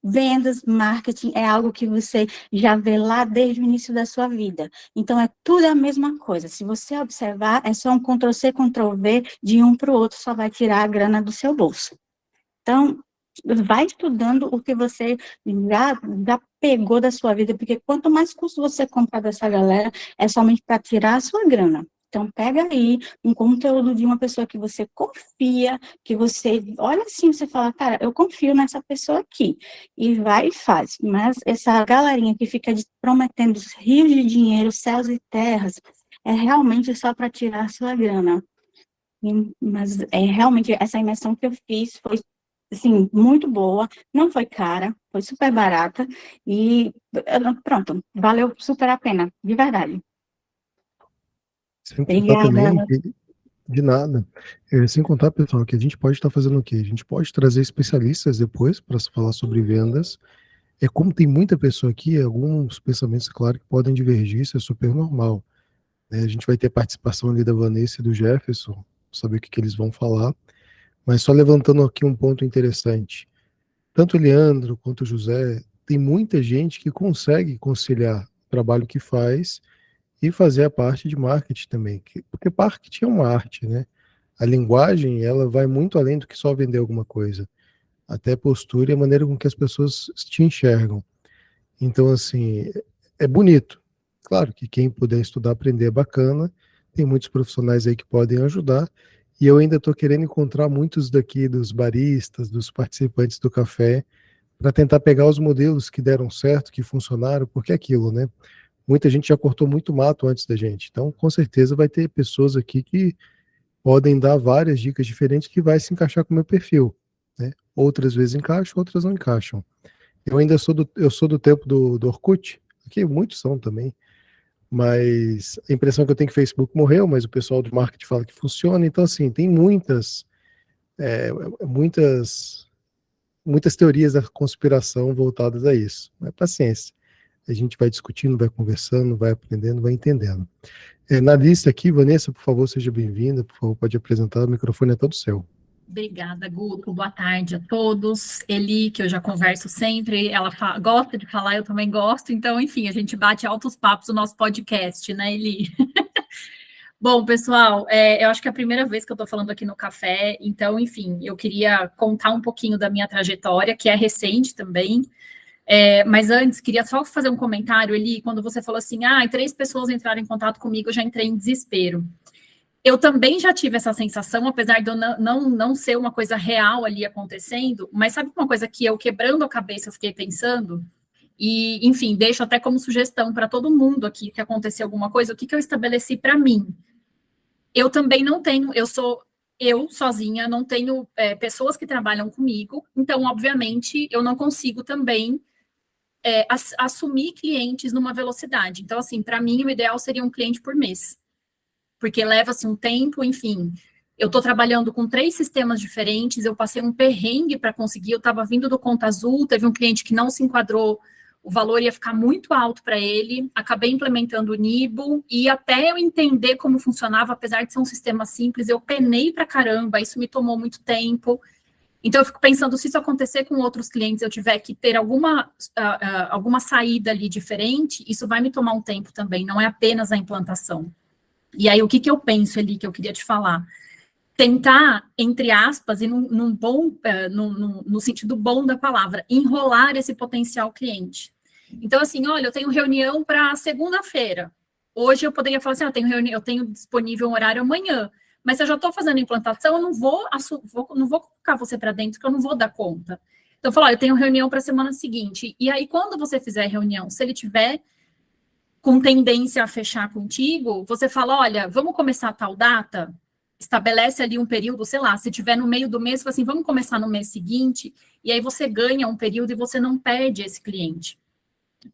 vendas, marketing é algo que você já vê lá desde o início da sua vida. Então, é tudo a mesma coisa. Se você observar, é só um Ctrl+C, Ctrl+V de um para o outro, só vai tirar a grana do seu bolso. Então, vai estudando o que você já pegou da sua vida, porque quanto mais curso você comprar dessa galera, é somente para tirar a sua grana. Então, pega aí um conteúdo de uma pessoa que você confia, que você olha assim, você fala, cara, eu confio nessa pessoa aqui, e vai e faz. Mas essa galerinha que fica prometendo rios de dinheiro, céus e terras, é realmente só para tirar a sua grana. Mas realmente essa imersão que eu fiz foi assim, muito boa, não foi cara, foi super barata e pronto, valeu super a pena, de verdade. Sem contar também, Obrigada. de nada. Sem contar, pessoal, que a gente pode estar fazendo o quê? A gente pode trazer especialistas depois para falar sobre vendas. Como tem muita pessoa aqui, alguns pensamentos, claro, que podem divergir, isso é super normal. Né? A gente vai ter participação ali da Vanessa e do Jefferson, saber o que eles vão falar. Mas só levantando aqui um ponto interessante. Tanto o Leandro quanto o José, tem muita gente que consegue conciliar o trabalho que faz e fazer a parte de marketing também, porque marketing é uma arte, né? A linguagem, ela vai muito além do que só vender alguma coisa. Até a postura e a maneira com que as pessoas te enxergam. Então, assim, é bonito. Claro que quem puder estudar, aprender é bacana. Tem muitos profissionais aí que podem ajudar. E eu ainda estou querendo encontrar muitos daqui, dos baristas, dos participantes do café, para tentar pegar os modelos que deram certo, que funcionaram, porque é aquilo, né? Muita gente já cortou muito mato antes da gente. Então, com certeza, vai ter pessoas aqui que podem dar várias dicas diferentes que vai se encaixar com o meu perfil. Né? Outras vezes encaixam, outras não encaixam. Eu sou do tempo do Orkut, aqui muitos são também, mas a impressão que eu tenho é que o Facebook morreu, mas o pessoal do marketing fala que funciona, então assim, tem muitas teorias da conspiração voltadas a isso. Mas paciência, a gente vai discutindo, vai conversando, vai aprendendo, vai entendendo. Na lista aqui, Vanessa, por favor, seja bem-vinda, por favor, pode apresentar, o microfone é todo seu. Obrigada, Guto. Boa tarde a todos. Eli, que eu já converso sempre, ela gosta de falar, eu também gosto. Então, enfim, a gente bate altos papos no nosso podcast, né, Eli? Bom, pessoal, eu acho que é a primeira vez que eu estou falando aqui no café. Então, enfim, eu queria contar um pouquinho da minha trajetória, que é recente também. Mas antes, queria só fazer um comentário ali, quando você falou assim, 3 pessoas entraram em contato comigo, eu já entrei em desespero. Eu também já tive essa sensação, apesar de eu não ser uma coisa real ali acontecendo, mas sabe uma coisa que eu, quebrando a cabeça, eu fiquei pensando? E, enfim, deixo até como sugestão para todo mundo aqui que acontecer alguma coisa, o que eu estabeleci para mim? Eu também não tenho, eu sozinha, não tenho pessoas que trabalham comigo, então, obviamente, eu não consigo também assumir clientes numa velocidade. Então, assim, para mim, o ideal seria um cliente por mês, porque leva-se um tempo, enfim. Eu estou trabalhando com 3 sistemas diferentes, eu passei um perrengue para conseguir, eu estava vindo do Conta Azul, teve um cliente que não se enquadrou, o valor ia ficar muito alto para ele, acabei implementando o Nibo, e até eu entender como funcionava, apesar de ser um sistema simples, eu penei para caramba, isso me tomou muito tempo. Então, eu fico pensando, se isso acontecer com outros clientes, eu tiver que ter alguma saída ali diferente, isso vai me tomar um tempo também, não é apenas a implantação. E aí, o que eu penso ali, que eu queria te falar? Tentar, entre aspas, e no sentido bom da palavra, enrolar esse potencial cliente. Então, assim, olha, eu tenho reunião para segunda-feira. Hoje eu poderia falar assim, eu tenho disponível um horário amanhã, mas se eu já estou fazendo implantação, eu não vou colocar você para dentro, que eu não vou dar conta. Então, eu falo, olha, eu tenho reunião para a semana seguinte. E aí, quando você fizer a reunião, se ele tiver com tendência a fechar contigo, você fala, olha, vamos começar a tal data? Estabelece ali um período, sei lá, se tiver no meio do mês, fala assim, vamos começar no mês seguinte, e aí você ganha um período e você não perde esse cliente.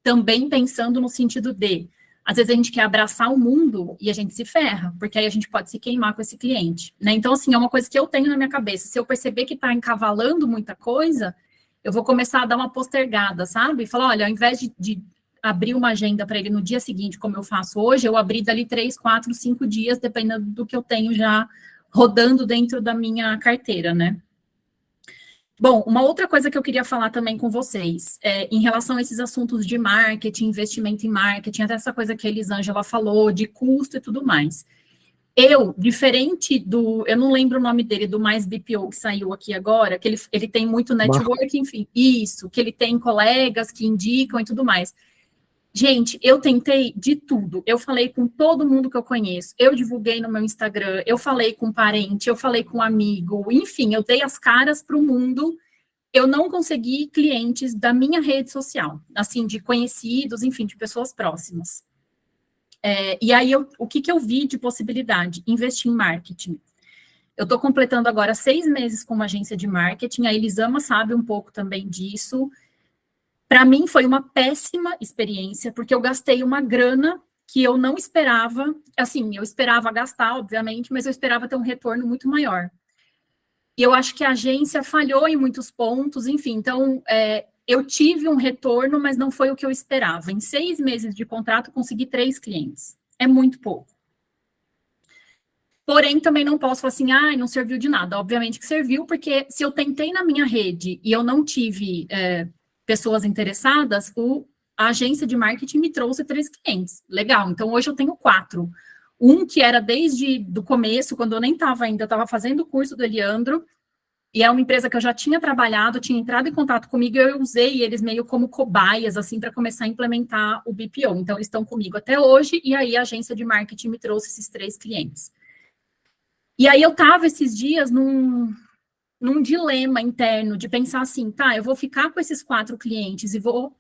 Também pensando no sentido de, às vezes a gente quer abraçar o mundo e a gente se ferra, porque aí a gente pode se queimar com esse cliente, né? Então, assim, é uma coisa que eu tenho na minha cabeça. Se eu perceber que está encavalando muita coisa, eu vou começar a dar uma postergada, sabe? Falar, olha, ao invés de abrir uma agenda para ele no dia seguinte, como eu faço hoje, eu abri dali 3, 4, 5 dias, dependendo do que eu tenho já rodando dentro da minha carteira, né? Bom, uma outra coisa que eu queria falar também com vocês, em relação a esses assuntos de marketing, investimento em marketing, até essa coisa que a Elisângela falou, de custo e tudo mais. Diferente eu não lembro o nome dele, do Mais BPO que saiu aqui agora, que ele tem muito network, enfim, isso, que ele tem colegas que indicam e tudo mais. Gente, eu tentei de tudo. Eu falei com todo mundo que eu conheço. Eu divulguei no meu Instagram, eu falei com parente, eu falei com amigo. Enfim, eu dei as caras para o mundo. Eu não consegui clientes da minha rede social, assim, de conhecidos, enfim, de pessoas próximas. E aí, o que eu vi de possibilidade? Investir em marketing. Eu estou completando agora 6 meses com uma agência de marketing. A Elisama sabe um pouco também disso. Para mim foi uma péssima experiência, porque eu gastei uma grana que eu não esperava, assim, eu esperava gastar, obviamente, mas eu esperava ter um retorno muito maior. E eu acho que a agência falhou em muitos pontos, enfim, então eu tive um retorno, mas não foi o que eu esperava. Em 6 meses de contrato, consegui 3 clientes. É muito pouco. Porém, também não posso falar assim, não serviu de nada. Obviamente que serviu, porque se eu tentei na minha rede e eu não tive pessoas interessadas, a agência de marketing me trouxe 3 clientes. Legal, então hoje eu tenho 4. Um que era desde o começo, quando eu nem estava ainda, estava fazendo o curso do Eliandro, e é uma empresa que eu já tinha trabalhado, tinha entrado em contato comigo, e eu usei eles meio como cobaias, assim, para começar a implementar o BPO. Então, eles estão comigo até hoje, e aí a agência de marketing me trouxe esses 3 clientes. E aí eu estava esses dias num dilema interno de pensar assim, tá, eu vou ficar com esses 4 clientes e vou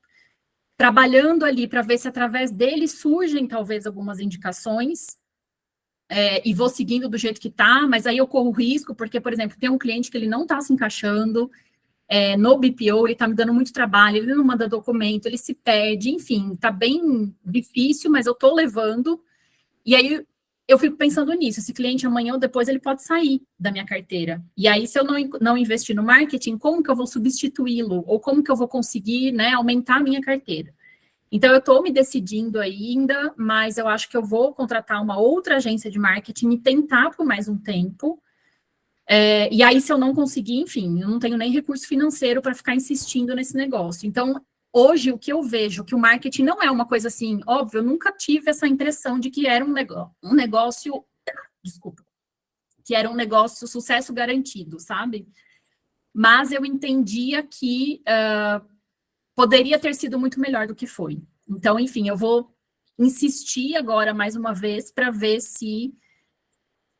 trabalhando ali para ver se através deles surgem talvez algumas indicações, e vou seguindo do jeito que tá, mas aí eu corro risco, porque, por exemplo, tem um cliente que ele não está se encaixando no BPO, ele está me dando muito trabalho, ele não manda documento, ele se perde, enfim, tá bem difícil, mas eu tô levando, e aí eu fico pensando nisso, esse cliente amanhã ou depois ele pode sair da minha carteira. E aí, se eu não investir no marketing, como que eu vou substituí-lo? Ou como que eu vou conseguir, né, aumentar a minha carteira? Então, eu estou me decidindo ainda, mas eu acho que eu vou contratar uma outra agência de marketing e tentar por mais um tempo. E aí, se eu não conseguir, enfim, eu não tenho nem recurso financeiro para ficar insistindo nesse negócio. Então, hoje, o que eu vejo, que o marketing não é uma coisa assim, óbvio, eu nunca tive essa impressão de que era um negócio, desculpa, que era um negócio sucesso garantido, sabe? Mas eu entendia que poderia ter sido muito melhor do que foi. Então, enfim, eu vou insistir agora mais uma vez para ver se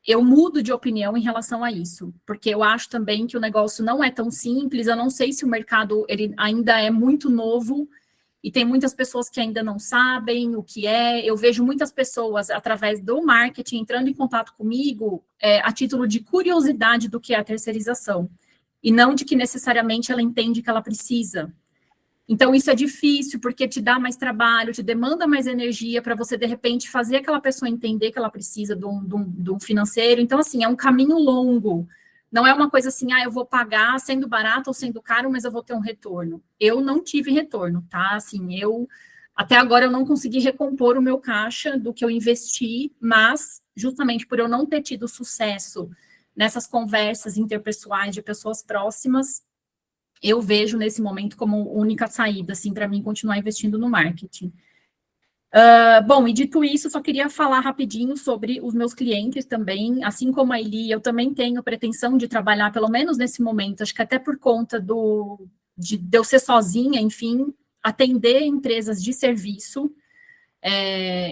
eu mudo de opinião em relação a isso, porque eu acho também que o negócio não é tão simples, eu não sei se o mercado ele ainda é muito novo, e tem muitas pessoas que ainda não sabem o que é, eu vejo muitas pessoas, através do marketing, entrando em contato comigo, a título de curiosidade do que é a terceirização, e não de que necessariamente ela entende que ela precisa. Então, isso é difícil, porque te dá mais trabalho, te demanda mais energia para você, de repente, fazer aquela pessoa entender que ela precisa de um financeiro. Então, assim, é um caminho longo. Não é uma coisa assim, eu vou pagar sendo barato ou sendo caro, mas eu vou ter um retorno. Eu não tive retorno, tá? Assim, até agora, eu não consegui recompor o meu caixa do que eu investi, mas, justamente por eu não ter tido sucesso nessas conversas interpessoais de pessoas próximas, eu vejo nesse momento como única saída, assim, para mim continuar investindo no marketing. Bom, e dito isso, só queria falar rapidinho sobre os meus clientes também, assim como a Eli, eu também tenho pretensão de trabalhar, pelo menos nesse momento, acho que até por conta de eu ser sozinha, enfim, atender empresas de serviço.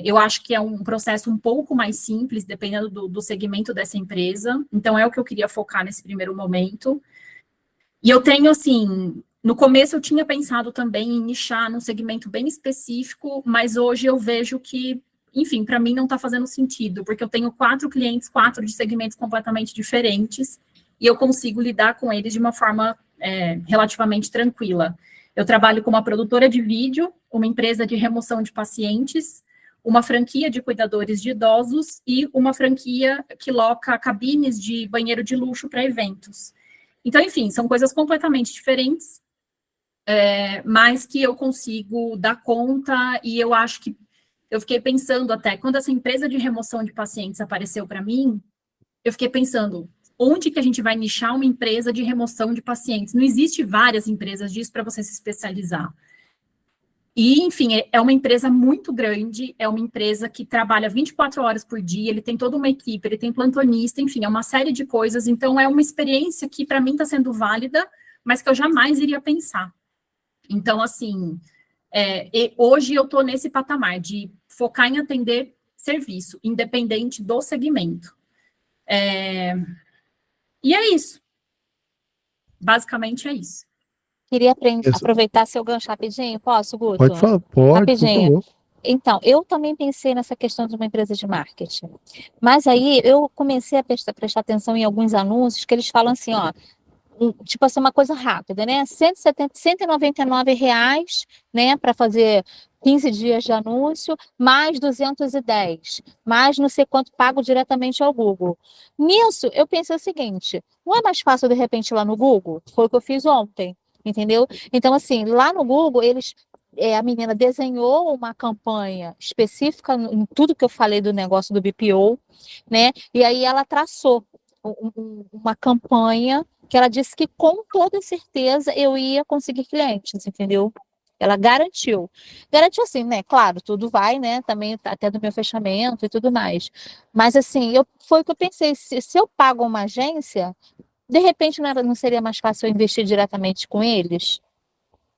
Eu acho que é um processo um pouco mais simples, dependendo do segmento dessa empresa, então é o que eu queria focar nesse primeiro momento. E eu tenho, assim, no começo eu tinha pensado também em nichar num segmento bem específico, mas hoje eu vejo que, enfim, para mim não está fazendo sentido, porque eu tenho 4 clientes, 4 de segmentos completamente diferentes, e eu consigo lidar com eles de uma forma relativamente tranquila. Eu trabalho com uma produtora de vídeo, uma empresa de remoção de pacientes, uma franquia de cuidadores de idosos e uma franquia que loca cabines de banheiro de luxo para eventos. Então, enfim, são coisas completamente diferentes, mas que eu consigo dar conta, e eu acho que eu fiquei pensando até, quando essa empresa de remoção de pacientes apareceu para mim, eu fiquei pensando, onde que a gente vai nichar uma empresa de remoção de pacientes? Não existe várias empresas disso para você se especializar. E, enfim, é uma empresa muito grande, é uma empresa que trabalha 24 horas por dia, ele tem toda uma equipe, ele tem plantonista, enfim, é uma série de coisas. Então, é uma experiência que, para mim, está sendo válida, mas que eu jamais iria pensar. Então, assim, hoje eu estou nesse patamar de focar em atender serviço, independente do segmento. E é isso. Basicamente, é isso. Queria aproveitar seu gancho rapidinho, posso, Guto? Pode falar, pode, rapidinho. por favor. Então, eu também pensei nessa questão de uma empresa de marketing, mas aí eu comecei a prestar atenção em alguns anúncios que eles falam assim, ó, tipo assim, uma coisa rápida, né? R$ 199, né, para fazer 15 dias de anúncio, mais 210, mais não sei quanto pago diretamente ao Google. Nisso, eu pensei o seguinte, não é mais fácil, de repente, ir lá no Google? Foi o que eu fiz ontem, entendeu? Então, assim, lá no Google, a menina desenhou uma campanha específica em tudo que eu falei do negócio do BPO, né? E aí ela traçou uma campanha que ela disse que com toda certeza eu ia conseguir clientes, entendeu? Ela garantiu. Garantiu assim, né? Claro, tudo vai, né? Também até do meu fechamento e tudo mais. Mas assim, foi o que eu pensei, se eu pago uma agência, de repente não seria mais fácil eu investir diretamente com eles?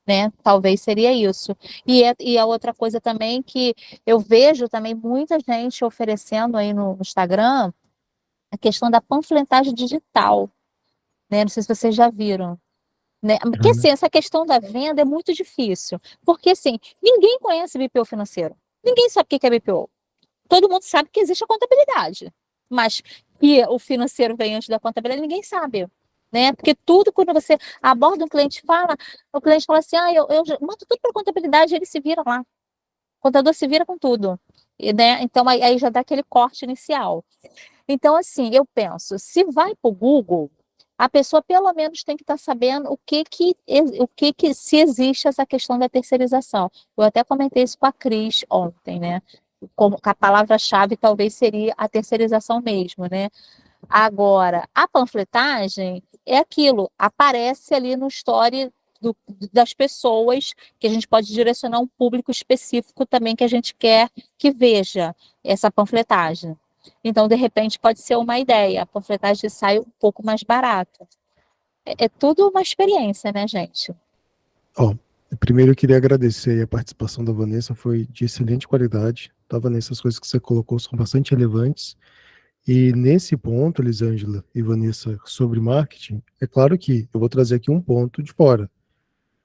Né? Talvez seria isso. E a outra coisa também que eu vejo também muita gente oferecendo aí no Instagram, a questão da panfletagem digital, né? Não sei se vocês já viram, né? Porque assim, essa questão da venda é muito difícil, porque assim, ninguém conhece BPO financeiro, ninguém sabe o que é BPO. Todo mundo sabe que existe a contabilidade, mas que o financeiro vem antes da contabilidade, ninguém sabe. Né? Porque tudo, quando você aborda um cliente, o cliente fala assim, eu mando tudo para a contabilidade, ele se vira lá. O contador se vira com tudo. Né? Então, aí já dá aquele corte inicial. Então, assim, eu penso, se vai para o Google, a pessoa pelo menos tem que estar sabendo se existe essa questão da terceirização. Eu até comentei isso com a Cris ontem, né? Como a palavra-chave talvez seria a terceirização mesmo, né? Agora, a panfletagem é aquilo, aparece ali no story das pessoas, que a gente pode direcionar um público específico também que a gente quer que veja essa panfletagem. Então, de repente, pode ser uma ideia, a panfletagem sai um pouco mais barata. É tudo uma experiência, né, gente? Primeiro eu queria agradecer a participação da Vanessa, foi de excelente qualidade. Tá, Vanessa, as coisas que você colocou são bastante relevantes. E nesse ponto, Elisângela e Vanessa, sobre marketing, é claro que eu vou trazer aqui um ponto de fora,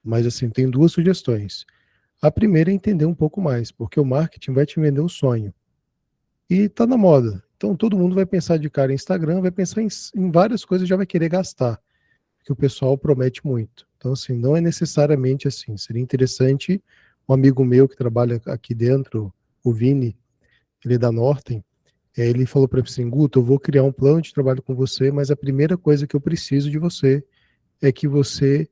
mas assim, tem duas sugestões. A primeira é entender um pouco mais, porque o marketing vai te vender um sonho. E tá na moda. Então todo mundo vai pensar de cara em Instagram, vai pensar em várias coisas e já vai querer gastar, que o pessoal promete muito. Então, assim, não é necessariamente assim. Seria interessante, um amigo meu que trabalha aqui dentro, o Vini, ele é da Norton, ele falou para mim assim, Guto, eu vou criar um plano de trabalho com você, mas a primeira coisa que eu preciso de você é que você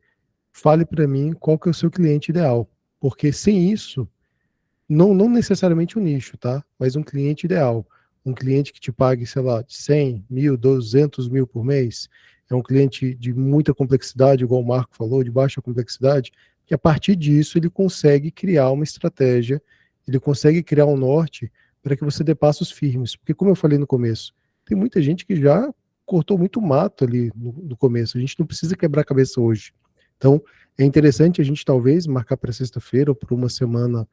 fale para mim qual que é o seu cliente ideal. Porque sem isso, não necessariamente um nicho, tá? Mas um cliente ideal. Um cliente que te pague, sei lá, 100 mil, 200 mil por mês. É um cliente de muita complexidade, igual o Marco falou, de baixa complexidade, que a partir disso ele consegue criar uma estratégia, ele consegue criar um norte para que você dê passos firmes. Porque, como eu falei no começo, tem muita gente que já cortou muito mato ali no começo. A gente não precisa quebrar a cabeça hoje. Então, é interessante a gente talvez marcar para sexta-feira ou por uma semana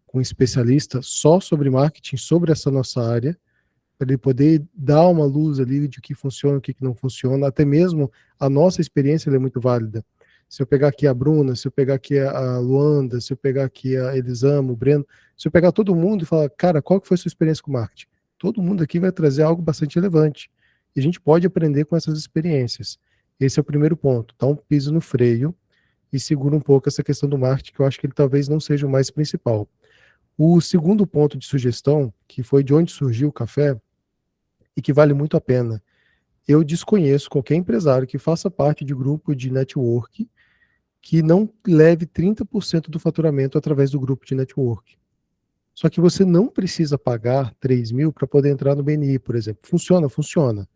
com um especialista só sobre marketing, sobre essa nossa área, para ele poder dar uma luz ali de o que funciona, o que não funciona, até mesmo a nossa experiência ela é muito válida. Se eu pegar aqui a Bruna, se eu pegar aqui a Luanda, se eu pegar aqui a Elisama, o Breno, se eu pegar todo mundo e falar, cara, qual que foi a sua experiência com marketing? Todo mundo aqui vai trazer algo bastante relevante. E a gente pode aprender com essas experiências. Esse é o primeiro ponto. Dá um piso no freio e segura um pouco essa questão do marketing, que eu acho que ele talvez não seja o mais principal. O segundo ponto de sugestão, que foi de onde surgiu o café, e que vale muito a pena. Eu desconheço qualquer empresário que faça parte de grupo de network que não leve 30% do faturamento através do grupo de network. Só que você não precisa pagar 3 mil para poder entrar no BNI, por exemplo. Funciona, funciona.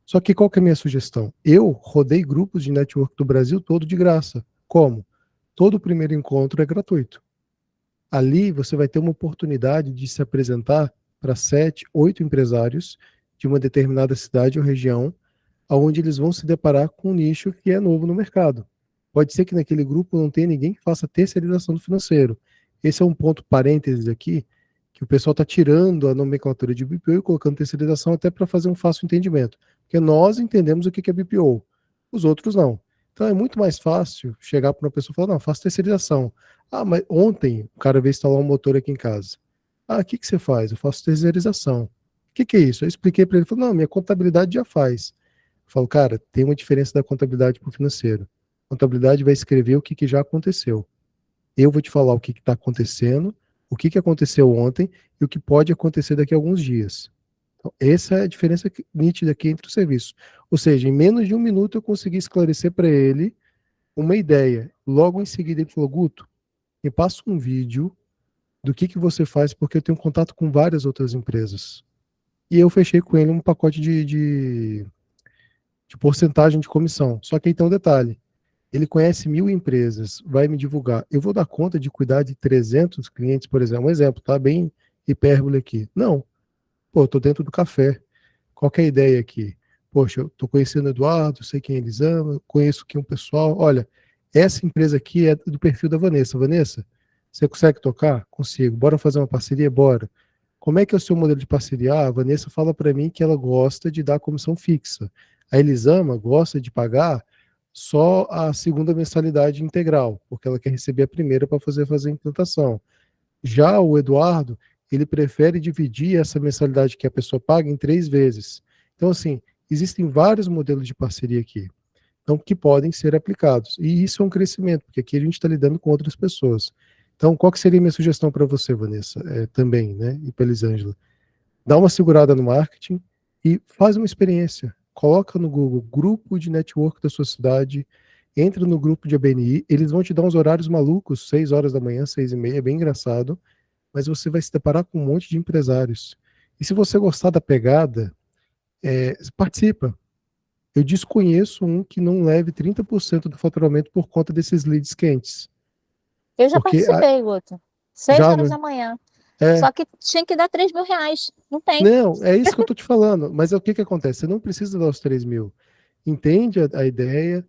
Só que qual que é a minha sugestão? Eu rodei grupos de network do Brasil todo de graça. Como? Todo primeiro encontro é gratuito. Ali você vai ter uma oportunidade de se apresentar para 7, 8 empresários de uma determinada cidade ou região, onde eles vão se deparar com um nicho que é novo no mercado. Pode ser que naquele grupo não tenha ninguém que faça terceirização do financeiro. Esse é um ponto parênteses aqui, que o pessoal está tirando a nomenclatura de BPO e colocando terceirização até para fazer um fácil entendimento. Porque nós entendemos o que é BPO, os outros não. Então é muito mais fácil chegar para uma pessoa e falar, não, faço terceirização. Ah, mas ontem o cara veio instalar um motor aqui em casa. Ah, o que você faz? Eu faço terceirização. O que é isso? Eu expliquei para ele, ele falou, não, minha contabilidade já faz. Eu falo, cara, tem uma diferença da contabilidade para o financeiro. A contabilidade vai escrever o que já aconteceu. Eu vou te falar o que está acontecendo, o que aconteceu ontem e o que pode acontecer daqui a alguns dias. Então, essa é a diferença nítida aqui entre os serviços. Ou seja, em menos de um minuto eu consegui esclarecer para ele uma ideia. Logo em seguida ele falou, Guto, me passa um vídeo do que você faz, porque eu tenho contato com várias outras empresas. E eu fechei com ele um pacote de porcentagem de comissão. Só que aí tem um detalhe. Ele conhece 1.000 empresas, vai me divulgar. Eu vou dar conta de cuidar de 300 clientes, por exemplo. Um exemplo, tá? Bem hipérbole aqui. Não. Pô, eu tô dentro do café. Qual que é a ideia aqui? Poxa, eu tô conhecendo o Eduardo, sei quem eles amam, conheço aqui um pessoal. Olha, essa empresa aqui é do perfil da Vanessa. Vanessa, você consegue tocar? Consigo. Bora fazer uma parceria? Bora. Como é que é o seu modelo de parceria? Ah, a Vanessa fala para mim que ela gosta de dar comissão fixa. A Elisama gosta de pagar só a segunda mensalidade integral, porque ela quer receber a primeira para fazer a implantação. Já o Eduardo, ele prefere dividir essa mensalidade que a pessoa paga em 3 vezes. Então, assim, existem vários modelos de parceria aqui, então, que podem ser aplicados. E isso é um crescimento, porque aqui a gente está lidando com outras pessoas. Então, qual que seria a minha sugestão para você, Vanessa, também, né, e para Elisângela? Dá uma segurada no marketing e faz uma experiência. Coloca no Google, grupo de network da sua cidade, entra no grupo de ABNI, eles vão te dar uns horários malucos, 6 horas da manhã, 6h30, é bem engraçado, mas você vai se deparar com um monte de empresários. E se você gostar da pegada, participa. Eu desconheço um que não leve 30% do faturamento por conta desses leads quentes. Eu já Porque participei, Guto. 6 já, horas né? da manhã. É. Só que tinha que dar 3 mil reais. Não tem. Não, é isso que eu estou te falando. Mas o que acontece? Você não precisa dar os 3 mil. Entende a ideia,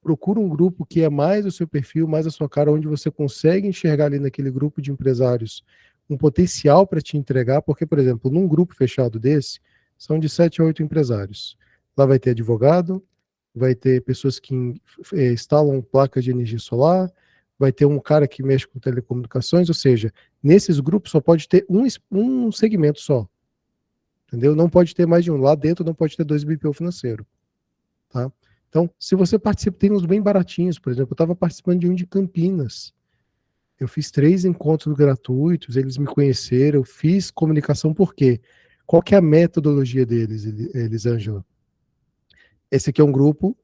procura um grupo que é mais o seu perfil, mais a sua cara, onde você consegue enxergar ali naquele grupo de empresários um potencial para te entregar, porque, por exemplo, num grupo fechado desse, são de 7 a 8 empresários. Lá vai ter advogado, vai ter pessoas que instalam placas de energia solar, vai ter um cara que mexe com telecomunicações, ou seja, nesses grupos só pode ter um segmento só, entendeu? Não pode ter mais de um. Lá dentro não pode ter 2 BPO financeiro, tá? Então, se você participa, tem uns bem baratinhos, por exemplo, eu estava participando de um de Campinas. Eu fiz 3 encontros gratuitos, eles me conheceram, eu fiz comunicação, por quê? Qual que é a metodologia deles, Elisângela? Esse aqui é um grupo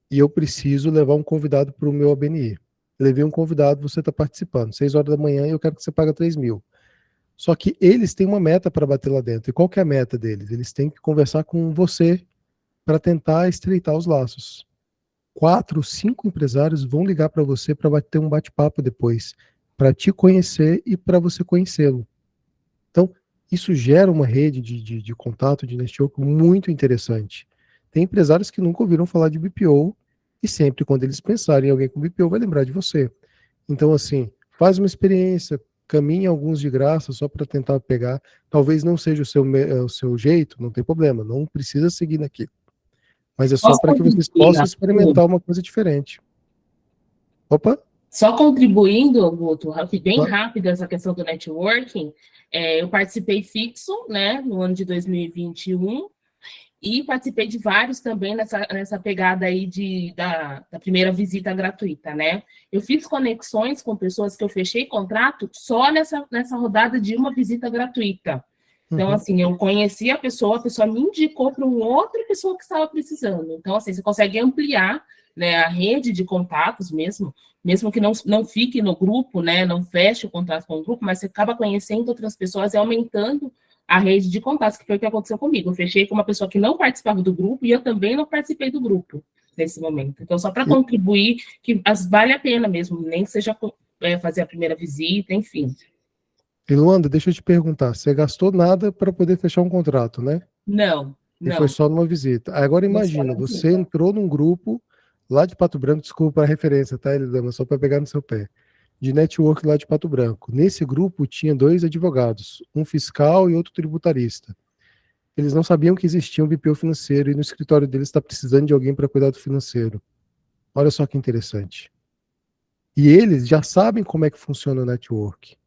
e eu preciso levar um convidado para o meu ABNI. Levei um convidado, você está participando, 6 horas da manhã e eu quero que você pague 3 mil. Só que eles têm uma meta para bater lá dentro. E qual que é a meta deles? Eles têm que conversar com você para tentar estreitar os laços. 4, 5 empresários vão ligar para você para bater um bate-papo depois, para te conhecer e para você conhecê-lo. Então, isso gera uma rede de contato, de network muito interessante. Tem empresários que nunca ouviram falar de BPO e sempre quando eles pensarem em alguém com BPO vai lembrar de você. Então, assim, faz uma experiência, caminha alguns de graça só para tentar pegar. Talvez não seja o seu jeito, não tem problema, não precisa seguir naquilo. Mas é só para que vocês possam experimentar uma coisa diferente. Opa! Só contribuindo, Guto, bem rápido essa questão do networking, eu participei fixo, né, no ano de 2021, e participei de vários também nessa pegada aí da primeira visita gratuita, né? Eu fiz conexões com pessoas que eu fechei contrato só nessa rodada de uma visita gratuita. Então, assim, eu conheci a pessoa me indicou para uma outra pessoa que estava precisando. Então, assim, você consegue ampliar, né, a rede de contatos mesmo que não fique no grupo, né, não feche o contrato com o grupo, mas você acaba conhecendo outras pessoas e aumentando a rede de contatos, que foi o que aconteceu comigo. Eu fechei com uma pessoa que não participava do grupo e eu também não participei do grupo nesse momento. Então, só para contribuir, que vale a pena mesmo, nem que seja fazer a primeira visita, enfim. E Luanda, deixa eu te perguntar, você gastou nada para poder fechar um contrato, né? Não. E foi só numa visita. Agora imagina, você entrou num grupo lá de Pato Branco, desculpa a referência, tá, Elisama? Só para pegar no seu pé. De network lá de Pato Branco. Nesse grupo tinha 2 advogados, um fiscal e outro tributarista. Eles não sabiam que existia um BPO financeiro e no escritório deles está precisando de alguém para cuidar do financeiro. Olha só que interessante. E eles já sabem como é que funciona o network.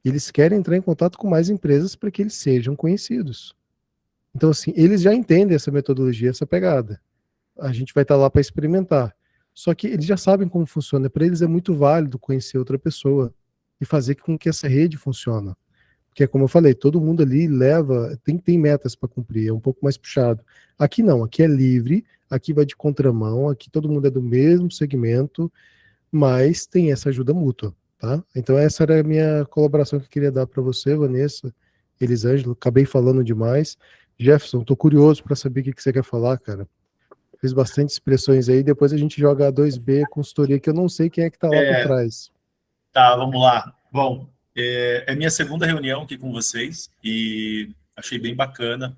Eles querem entrar em contato com mais empresas para que eles sejam conhecidos. Então, assim, eles já entendem essa metodologia, essa pegada. A gente vai estar lá para experimentar. Só que eles já sabem como funciona. Para eles é muito válido conhecer outra pessoa e fazer com que essa rede funcione. Porque, como eu falei, todo mundo ali tem metas para cumprir, é um pouco mais puxado. Aqui não, aqui é livre, aqui vai de contramão, aqui todo mundo é do mesmo segmento, mas tem essa ajuda mútua, tá? Então essa era a minha colaboração que eu queria dar para você, Vanessa, Elisângela. Acabei falando demais. Jefferson, tô curioso para saber o que você quer falar, cara. Fiz bastante expressões aí, depois a gente joga a 2B, consultoria, que eu não sei quem é que tá lá por trás. Tá, vamos lá. Bom, é minha segunda reunião aqui com vocês e achei bem bacana.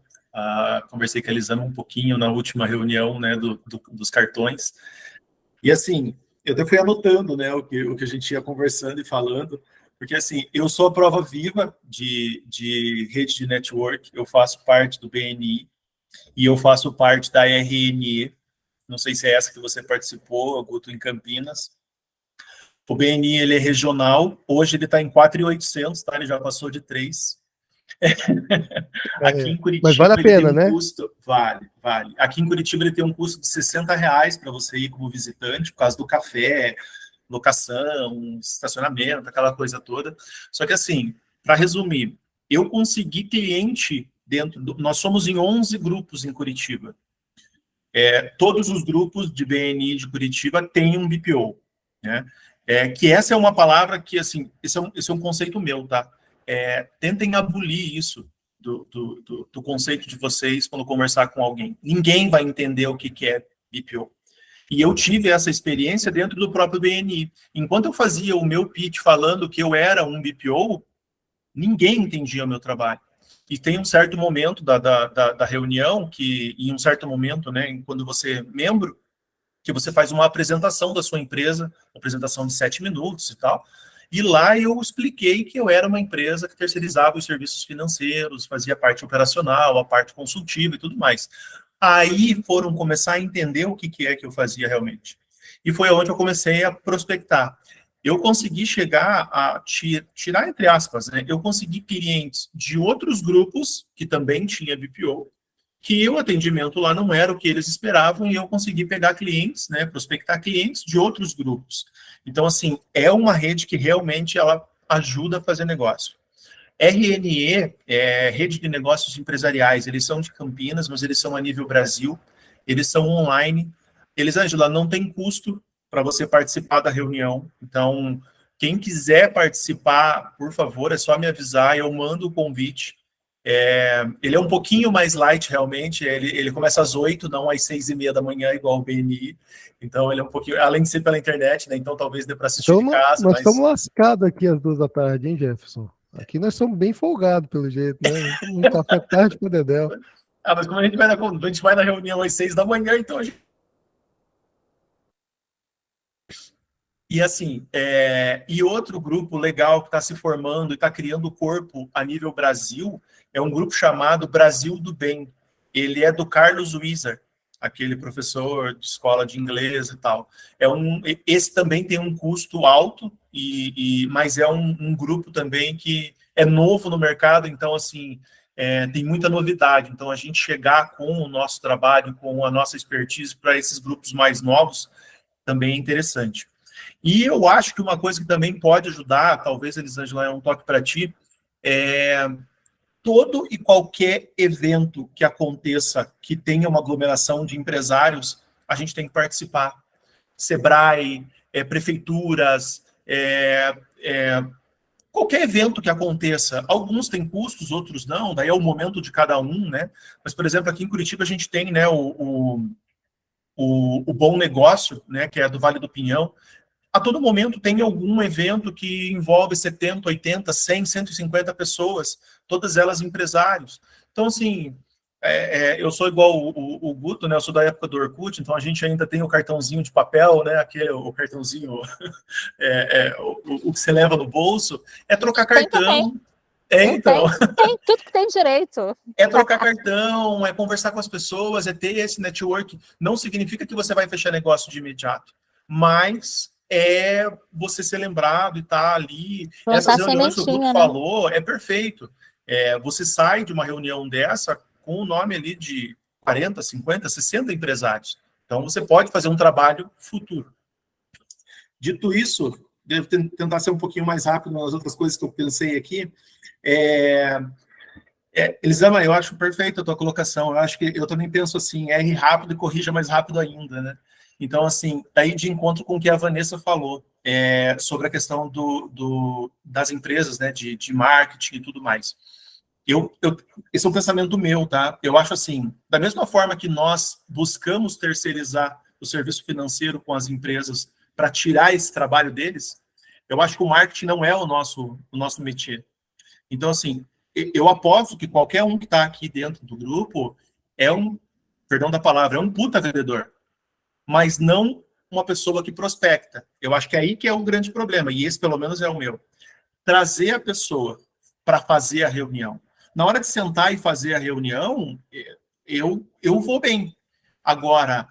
Conversei com a Elisama um pouquinho na última reunião, né, dos cartões. E assim, eu até fui anotando, né, o que a gente ia conversando e falando, porque assim, eu sou a prova viva de rede de network, eu faço parte do BNI e eu faço parte da RNE, não sei se é essa que você participou, Guto, em Campinas. O BNI, ele é regional, hoje ele está em 4.800, tá? Ele já passou de 3. Aqui em Curitiba, mas vale a pena, né? Custo, vale. Aqui em Curitiba ele tem um custo de R$60 para você ir como visitante, por causa do café, locação, estacionamento, aquela coisa toda. Só que assim, para resumir, eu consegui cliente nós somos em 11 grupos em Curitiba. Todos os grupos de BNI de Curitiba têm um BPO, né? Que essa é uma palavra que, assim, esse é um conceito meu, tá? Tentem abolir isso do conceito de vocês quando conversar com alguém. Ninguém vai entender o que é BPO. E eu tive essa experiência dentro do próprio BNI. Enquanto eu fazia o meu pitch falando que eu era um BPO, ninguém entendia o meu trabalho. E tem um certo momento da reunião, em um certo momento, né, quando você é membro, que você faz uma apresentação da sua empresa, apresentação de 7 minutos e tal. E lá eu expliquei que eu era uma empresa que terceirizava os serviços financeiros, fazia a parte operacional, a parte consultiva e tudo mais. Aí foram começar a entender o que é que eu fazia realmente. E foi onde eu comecei a prospectar. Eu consegui chegar a tirar, entre aspas, né? Eu consegui clientes de outros grupos que também tinha BPO, que o atendimento lá não era o que eles esperavam, e eu consegui pegar clientes, né, prospectar clientes de outros grupos. Então, assim, é uma rede que realmente ela ajuda a fazer negócio. RNE, Rede de Negócios Empresariais, eles são de Campinas, mas eles são a nível Brasil, eles são online. Elisângela, não tem custo para você participar da reunião, então, quem quiser participar, por favor, é só me avisar, eu mando o convite. Ele é um pouquinho mais light, realmente, ele começa às 8, não às 6h30 da manhã, igual o BNI, então ele é um pouquinho, além de ser pela internet, né, então talvez dê para assistir de casa. Nós estamos lascados aqui às 2 da tarde, hein, Jefferson? Aqui nós somos bem folgados, pelo jeito, né? Um café tarde pro Dedéu. Mas como a gente vai na reunião às 6 da manhã, então a gente... E assim, e outro grupo legal que está se formando e está criando corpo a nível Brasil é um grupo chamado Brasil do Bem. Ele é do Carlos Wieser, aquele professor de escola de inglês e tal. Esse também tem um custo alto, mas é um grupo também que é novo no mercado, então assim, tem muita novidade. Então a gente chegar com o nosso trabalho, com a nossa expertise para esses grupos mais novos, também é interessante. E eu acho que uma coisa que também pode ajudar, talvez, Elisângela, é um toque para ti, todo e qualquer evento que aconteça que tenha uma aglomeração de empresários, a gente tem que participar. Sebrae, prefeituras, qualquer evento que aconteça, alguns têm custos, outros não, daí é o momento de cada um, né? Mas, por exemplo, aqui em Curitiba a gente tem, né, o Bom Negócio, né, que é do Vale do Pinhão. A todo momento tem algum evento que envolve 70, 80, 100, 150 pessoas, todas elas empresários. Então, assim, eu sou igual o Guto, né? Eu sou da época do Orkut, então a gente ainda tem o cartãozinho de papel, né? O cartãozinho, o que você leva no bolso, é trocar cartão. Então. Tem tudo que tem direito. É trocar cartão, é conversar com as pessoas, é ter esse network. Não significa que você vai fechar negócio de imediato, mas você ser lembrado e estar ali. Essas reuniões que o Guto falou, é perfeito. Você sai de uma reunião dessa com o nome ali de 40, 50, 60 empresários. Então, você pode fazer um trabalho futuro. Dito isso, devo tentar ser um pouquinho mais rápido nas outras coisas que eu pensei aqui. Elisama, eu acho perfeita a tua colocação. Eu acho que eu também penso assim, erre rápido e corrija mais rápido ainda, né? Então, assim, daí de encontro com o que a Vanessa falou, sobre a questão das empresas, né, de marketing e tudo mais. Esse é um pensamento meu, tá? Eu acho assim, da mesma forma que nós buscamos terceirizar o serviço financeiro com as empresas para tirar esse trabalho deles, eu acho que o marketing não é o nosso métier. Então, assim, eu aposto que qualquer um que está aqui dentro do grupo perdão da palavra, é um puta vendedor, mas não uma pessoa que prospecta. Eu acho que é aí que é o grande problema, e esse pelo menos é o meu. Trazer a pessoa para fazer a reunião. Na hora de sentar e fazer a reunião, eu vou bem. Agora,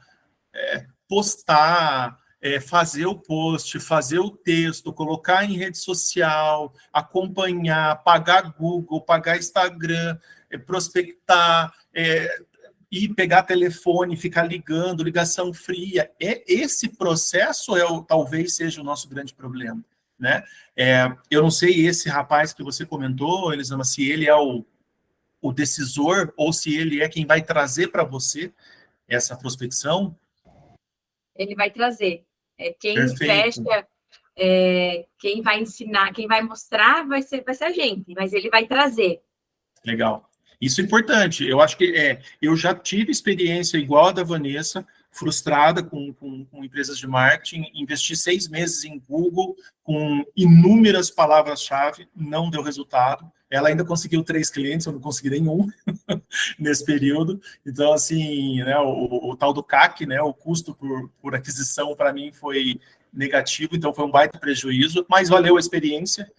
postar, fazer o post, fazer o texto, colocar em rede social, acompanhar, pagar Google, pagar Instagram, prospectar, e pegar telefone, ficar ligando, ligação fria. Esse processo talvez seja o nosso grande problema, né? Eu não sei, esse rapaz que você comentou, Elisama, se ele é o decisor ou se ele é quem vai trazer para você essa prospecção. Ele vai trazer. Quem Perfeito. fecha, quem vai ensinar, quem vai mostrar vai ser a gente, mas ele vai trazer. Legal. Isso é importante. Eu acho que eu já tive experiência igual a da Vanessa, frustrada com empresas de marketing, investi 6 meses em Google com inúmeras palavras-chave, não deu resultado. Ela ainda conseguiu 3 clientes, eu não consegui nenhum nesse período. Então, assim, né, o tal do CAC, né, o custo por aquisição, para mim, foi negativo, então foi um baita prejuízo, mas valeu a experiência.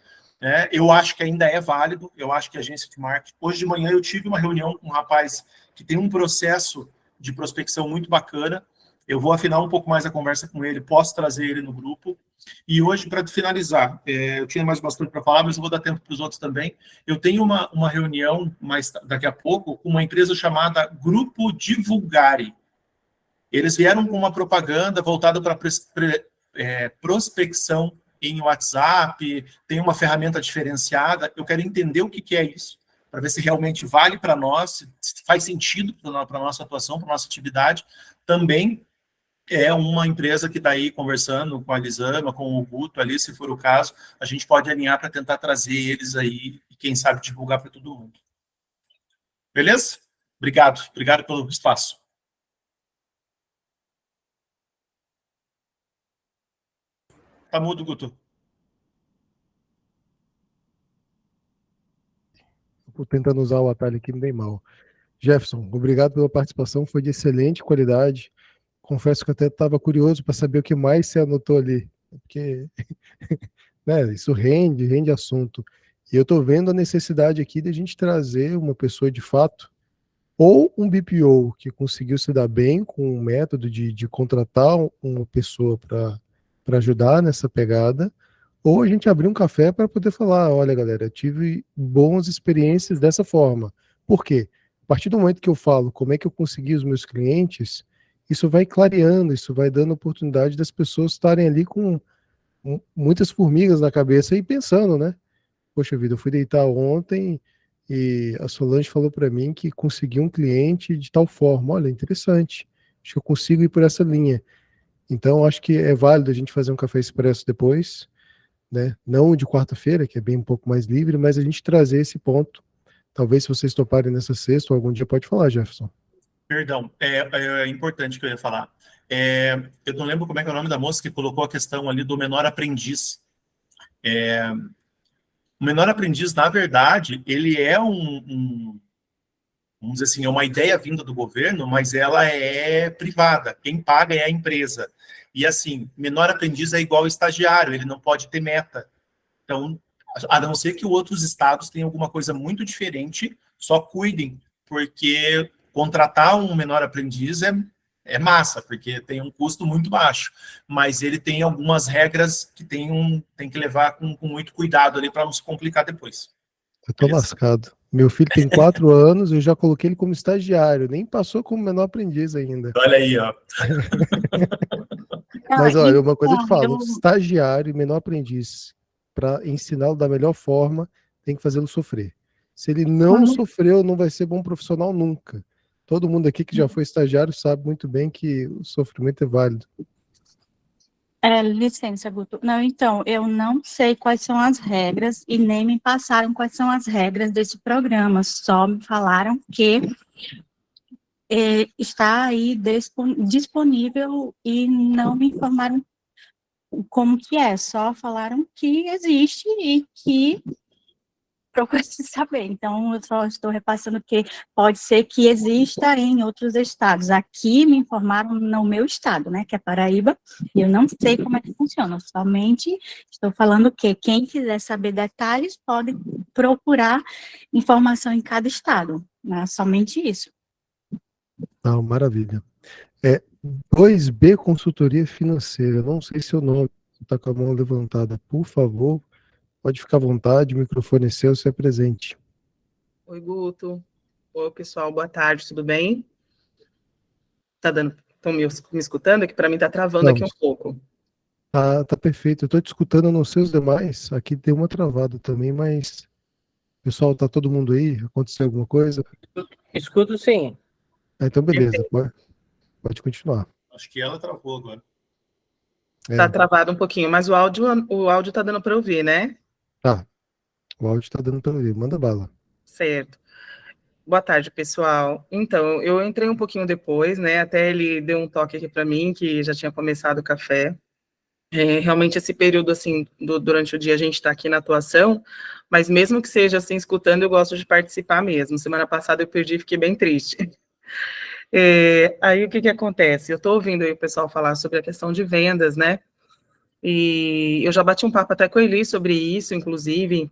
Eu acho que ainda é válido, eu acho que a agência de marketing... Hoje de manhã eu tive uma reunião com um rapaz que tem um processo de prospecção muito bacana, eu vou afinar um pouco mais a conversa com ele, posso trazer ele no grupo, e hoje, para finalizar, eu tinha mais bastante para falar, mas eu vou dar tempo para os outros também, eu tenho uma reunião mais daqui a pouco com uma empresa chamada Grupo Divulgare. Eles vieram com uma propaganda voltada para prospecção em WhatsApp, tem uma ferramenta diferenciada, eu quero entender o que é isso, para ver se realmente vale para nós, se faz sentido para a nossa atuação, para a nossa atividade. Também é uma empresa que está aí conversando com a Elisama, com o Guto ali, se for o caso, a gente pode alinhar para tentar trazer eles aí e, quem sabe, divulgar para todo mundo. Beleza? Obrigado pelo espaço. Tá mudo, Guto. Estou tentando usar o atalho aqui, me dei mal. Jefferson, obrigado pela participação, foi de excelente qualidade. Confesso que até estava curioso para saber o que mais você anotou ali, porque né, isso rende assunto. E eu estou vendo a necessidade aqui de a gente trazer uma pessoa de fato, ou um BPO que conseguiu se dar bem com o método de contratar uma pessoa para ajudar nessa pegada, ou a gente abrir um café para poder falar, olha galera, eu tive boas experiências dessa forma. Por quê? A partir do momento que eu falo como é que eu consegui os meus clientes, isso vai clareando, isso vai dando oportunidade das pessoas estarem ali com muitas formigas na cabeça e pensando, né? Poxa vida, eu fui deitar ontem e a Solange falou para mim que conseguiu um cliente de tal forma. Olha, interessante. Acho que eu consigo ir por essa linha. Então, acho que é válido a gente fazer um café expresso depois, né? Não de quarta-feira, que é bem um pouco mais livre, mas a gente trazer esse ponto. Talvez se vocês toparem nessa sexta ou algum dia, pode falar, Jefferson. Perdão, é importante que eu ia falar. Eu não lembro como é que é o nome da moça que colocou a questão ali do menor aprendiz. O menor aprendiz, na verdade, ele é vamos dizer assim, é uma ideia vinda do governo, mas ela é privada. Quem paga é a empresa. E assim, menor aprendiz é igual estagiário, ele não pode ter meta. Então, a não ser que outros estados tenham alguma coisa muito diferente, só cuidem, porque contratar um menor aprendiz é massa, porque tem um custo muito baixo, mas ele tem algumas regras que tem que levar com muito cuidado ali para não se complicar depois. Eu tô lascado. Meu filho tem 4 anos, eu já coloquei ele como estagiário, nem passou como menor aprendiz ainda. Olha aí, ó. Mas olha, uma coisa eu te falo, estagiário e menor aprendiz, para ensiná-lo da melhor forma, tem que fazê-lo sofrer. Se ele não sofreu, não vai ser bom profissional nunca. Todo mundo aqui que já foi estagiário sabe muito bem que o sofrimento é válido. Licença, Guto. Não, então, eu não sei quais são as regras e nem me passaram quais são as regras desse programa, só me falaram que está aí disponível e não me informaram como que é, só falaram que existe e que procura se saber. Então, eu só estou repassando que pode ser que exista em outros estados. Aqui me informaram no meu estado, né, que é Paraíba, e eu não sei como é que funciona, somente estou falando que quem quiser saber detalhes pode procurar informação em cada estado, né, somente isso. Ah, maravilha. 2B Consultoria Financeira, não sei seu nome, você está com a mão levantada, por favor, pode ficar à vontade, o microfone é seu, se apresente. Oi, Guto. Oi, pessoal, boa tarde, tudo bem? Estão me escutando? Aqui para mim está travando aqui um pouco. Tá perfeito, eu estou te escutando, não sei os demais, aqui tem uma travada também, mas, pessoal, tá todo mundo aí? Aconteceu alguma coisa? Escuto sim. Então, beleza, pode continuar. Acho que ela travou agora. Tá travado um pouquinho, mas o áudio tá dando para ouvir, né? Tá, o áudio tá dando para ouvir, manda bala. Certo. Boa tarde, pessoal. Então, eu entrei um pouquinho depois, né? Até ele deu um toque aqui para mim, que já tinha começado o café. Realmente, esse período, assim, durante o dia, a gente está aqui na atuação, mas mesmo que seja assim, escutando, eu gosto de participar mesmo. Semana passada eu perdi e fiquei bem triste. Aí, o que acontece? Eu estou ouvindo aí o pessoal falar sobre a questão de vendas, né? E eu já bati um papo até com a Eli sobre isso, inclusive.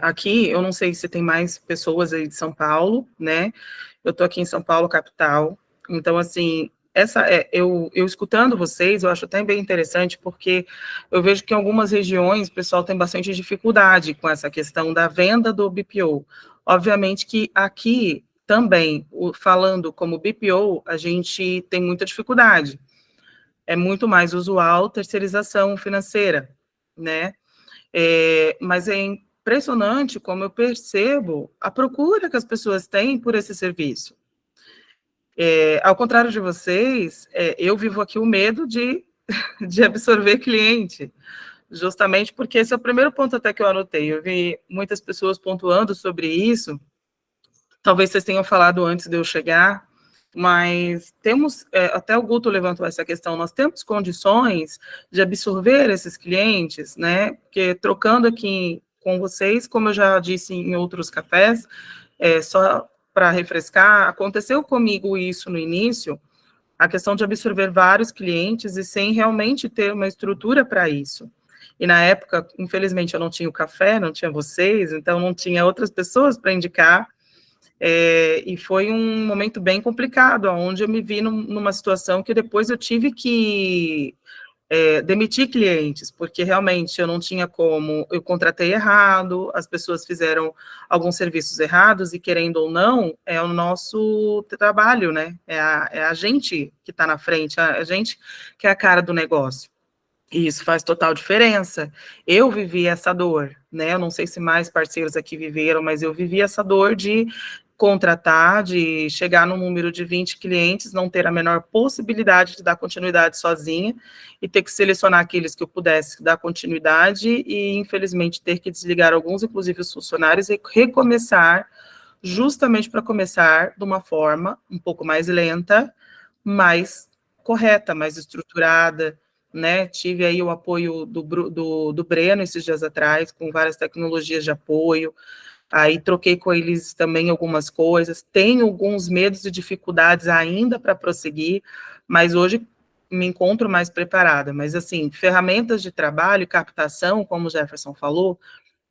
Aqui, eu não sei se tem mais pessoas aí de São Paulo, né? Eu estou aqui em São Paulo, capital. Então, assim, eu escutando vocês, eu acho até bem interessante, porque eu vejo que em algumas regiões o pessoal tem bastante dificuldade com essa questão da venda do BPO. Obviamente que aqui também, falando como BPO, a gente tem muita dificuldade. É muito mais usual terceirização financeira, né? Mas é impressionante como eu percebo a procura que as pessoas têm por esse serviço. Ao contrário de vocês, eu vivo aqui o medo de absorver cliente, justamente porque esse é o primeiro ponto até que eu anotei. Eu vi muitas pessoas pontuando sobre isso, talvez vocês tenham falado antes de eu chegar, mas temos, até o Guto levantou essa questão, nós temos condições de absorver esses clientes, né? Porque trocando aqui com vocês, como eu já disse em outros cafés, só para refrescar, aconteceu comigo isso no início, a questão de absorver vários clientes e sem realmente ter uma estrutura para isso. E na época, infelizmente, eu não tinha o café, não tinha vocês, então não tinha outras pessoas para indicar, e foi um momento bem complicado, onde eu me vi numa situação que depois eu tive que demitir clientes, porque realmente eu não tinha como, eu contratei errado, as pessoas fizeram alguns serviços errados, e querendo ou não, é o nosso trabalho, né? É a gente que está na frente, a gente que é a cara do negócio. E isso faz total diferença. Eu vivi essa dor, né? Eu não sei se mais parceiros aqui viveram, mas eu vivi essa dor de contratar, de chegar no número de 20 clientes, não ter a menor possibilidade de dar continuidade sozinha e ter que selecionar aqueles que eu pudesse dar continuidade e, infelizmente, ter que desligar alguns, inclusive os funcionários, e recomeçar, justamente para começar de uma forma um pouco mais lenta, mais correta, mais estruturada, né? Tive aí o apoio do Breno esses dias atrás, com várias tecnologias de apoio. Aí troquei com eles também algumas coisas, tenho alguns medos e dificuldades ainda para prosseguir, mas hoje me encontro mais preparada. Mas, assim, ferramentas de trabalho e captação, como o Jefferson falou,